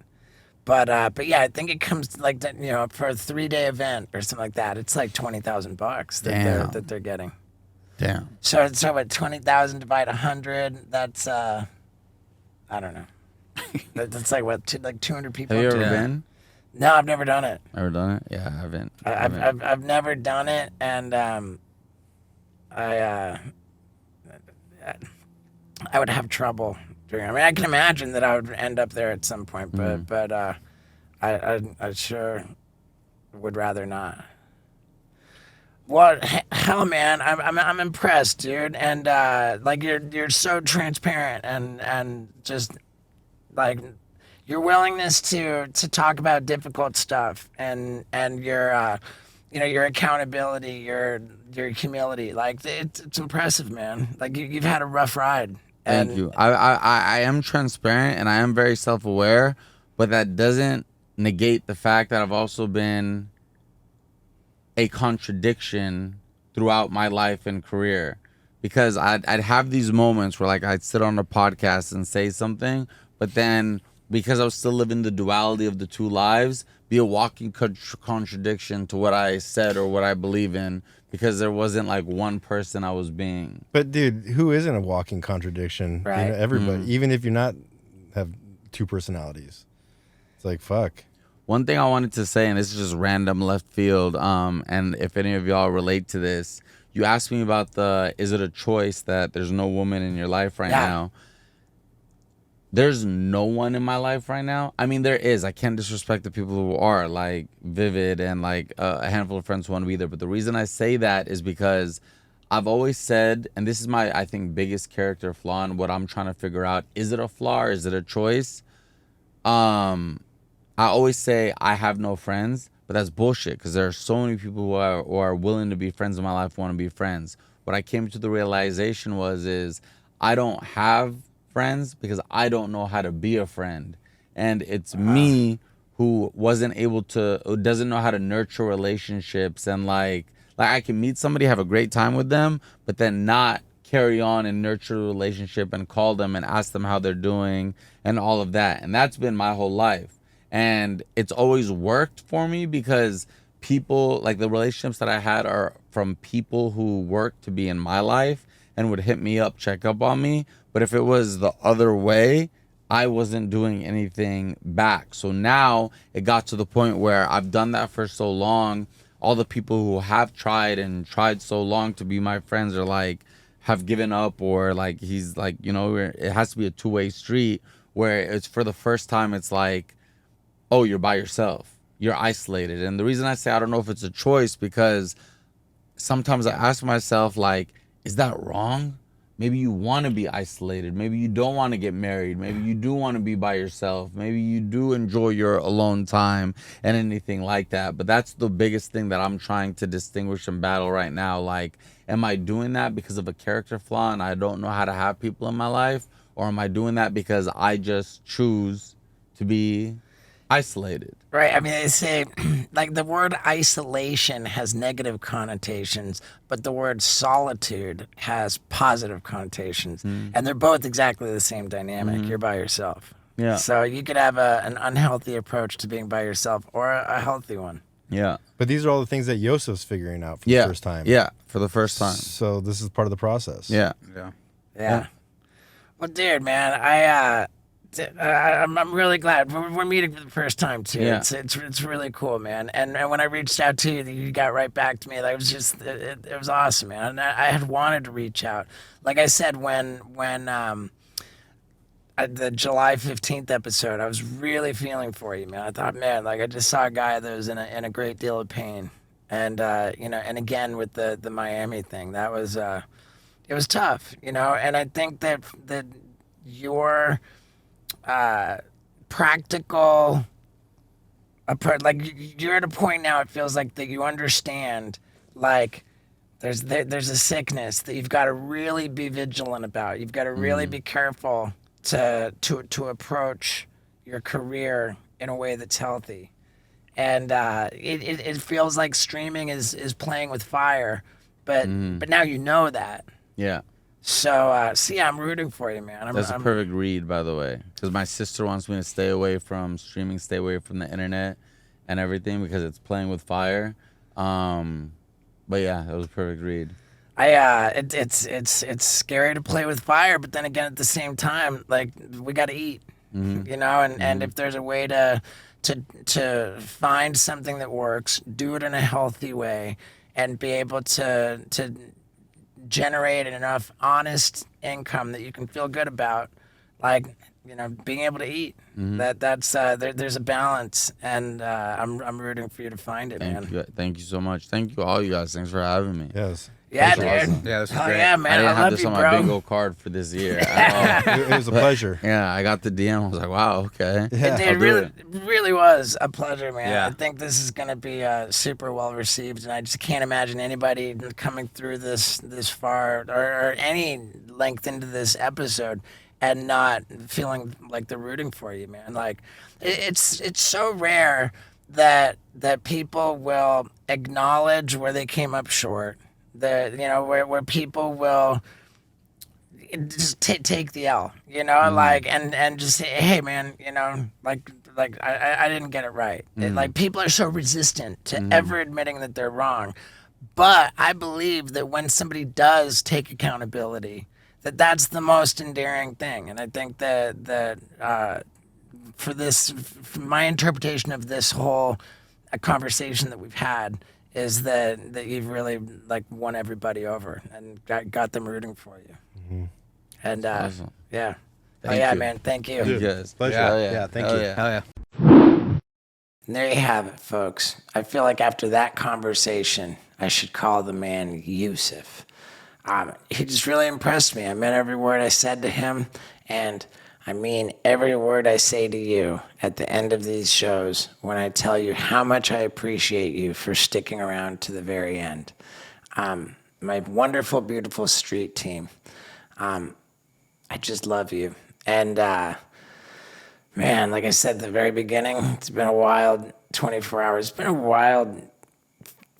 But yeah, I think it comes to, like, that, you know, for a 3-day event or something like that, it's like $20,000 that they're getting. damn. So what, 20,000 divide 100? That's I don't know. That's like what, like 200 people. Have you ever Yeah. been? No, I've never done it. Ever done it? Yeah, I haven't. I've never done it, and I would have trouble doing it. I mean, I can imagine that I would end up there at some point, but I sure would rather not. Well, hell, man, I'm impressed, dude, and like you're so transparent and just like your willingness to talk about difficult stuff and your you know, your accountability, your humility, like it's impressive, man. Like you've had a rough ride. Thank you. I am transparent and I am very self-aware, but that doesn't negate the fact that I've also been a contradiction throughout my life and career, because I'd have these moments where, like, I'd sit on a podcast and say something, but then because I was still living the duality of the two lives, be a walking contradiction to what I said or what I believe in, because there wasn't like one person I was being. But dude, who isn't a walking contradiction? Right. You know, everybody, even if you're not have two personalities, it's like fuck. One thing I wanted to say, and this is just random left field, and if any of y'all relate to this, you asked me about is it a choice that there's no woman in your life right now? There's no one in my life right now. I mean, there is. I can't disrespect the people who are, like Vivid and like a handful of friends who want to be there. But the reason I say that is because I've always said, and this is my, I think, biggest character flaw, and what I'm trying to figure out, is it a flaw or is it a choice? I always say I have no friends, but that's bullshit, because there are so many people who are willing to be friends in my life, want to be friends. What I came to the realization is I don't have friends because I don't know how to be a friend. And it's me who wasn't able to, who doesn't know how to nurture relationships, and like I can meet somebody, have a great time with them, but then not carry on and nurture a relationship and call them and ask them how they're doing and all of that. And that's been my whole life. And it's always worked for me because people, like, the relationships that I had are from people who worked to be in my life and would hit me up, check up on me. But if it was the other way, I wasn't doing anything back. So now it got to the point where I've done that for so long. All the people who have tried and tried so long to be my friends are like, have given up, or like, he's like, you know, it has to be a two-way street where it's, for the first time, it's like, oh, you're by yourself, you're isolated. And the reason I say I don't know if it's a choice, because sometimes I ask myself, like, is that wrong? Maybe you want to be isolated. Maybe you don't want to get married. Maybe you do want to be by yourself. Maybe you do enjoy your alone time and anything like that. But that's the biggest thing that I'm trying to distinguish and battle right now. Like, am I doing that because of a character flaw and I don't know how to have people in my life? Or am I doing that because I just choose to be isolated? Right. I mean, they say, like, the word isolation has negative connotations, but the word solitude has positive connotations. And they're both exactly the same dynamic. You're by yourself. Yeah. So you could have an unhealthy approach to being by yourself, or a healthy one. Yeah. But these are all the things that Yosef's figuring out for the first time. Yeah, for the first time. So this is part of the process. Yeah. Yeah. Yeah. Well, dude, man, I'm really glad we're meeting for the first time too. Yeah. It's really cool, man. And when I reached out to you, you got right back to me. That was just it was awesome, man. And I had wanted to reach out. Like I said, when the July 15th episode, I was really feeling for you, man. I thought, man, like I just saw a guy that was in a great deal of pain, and and again with the Miami thing, that was it was tough, and I think that your practical approach, like you're at a point now, it feels like that you understand, like there's a sickness that you've got to really be vigilant about. You've got to really be careful to approach your career in a way that's healthy. And it feels like streaming is playing with fire, but now you know that. Yeah. So yeah, I'm rooting for you, man. That's a perfect read, by the way, because my sister wants me to stay away from streaming, stay away from the internet and everything because it's playing with fire. But yeah, that was a perfect read. It's scary to play with fire, but then again, at the same time, like we got to eat, and if there's a way to find something that works, do it in a healthy way, and be able to generate enough honest income that you can feel good about, like being able to eat. That's there's a balance, and I'm rooting for you to find it, man. Thank you so much. Thank you all you guys. Thanks for having me. Yes. Yeah, That's dude. awesome. Yeah, this was Hell great. yeah, I man. didn't I have love this you, on bro. my bingo card for this year at all. It was a pleasure. Yeah, I got the DM. I was like, wow, okay. Yeah. It really, really was a pleasure, man. Yeah. I think this is going to be super well received, and I just can't imagine anybody coming through this far or any length into this episode and not feeling like they're rooting for you, man. Like it's so rare that people will acknowledge where they came up short. That where people will just take the L, like and just say, hey man, like I didn't get it right. Like people are so resistant to ever admitting that they're wrong, but I believe that when somebody does take accountability, that's the most endearing thing. And I think that for my interpretation of this whole conversation that we've had is that you've really like won everybody over and got them rooting for you. And Awesome. yeah. Thank yeah, you. man. Thank you. Thank you guys. Pleasure. Hell Yeah, thank Hell you. Yeah. Hell yeah. And there you have it, folks. I feel like after that conversation, I should call the man Yusuf. He just really impressed me. I meant every word I said to him, and I mean every word I say to you at the end of these shows when I tell you how much I appreciate you for sticking around to the very end. My wonderful, beautiful street team. I just love you. And man, like I said at the very beginning, it's been a wild 24 hours. It's been a wild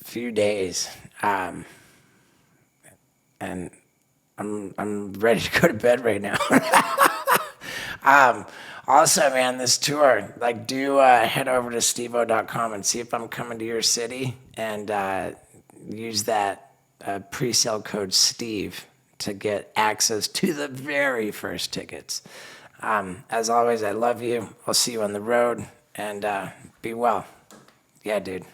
few days. And I'm ready to go to bed right now. Also, man, this tour, like, do head over to stevo.com and see if I'm coming to your city, and use that pre-sale code Steve to get access to the very first tickets. As always, I love you. I'll see you on the road, and be well. Yeah, dude.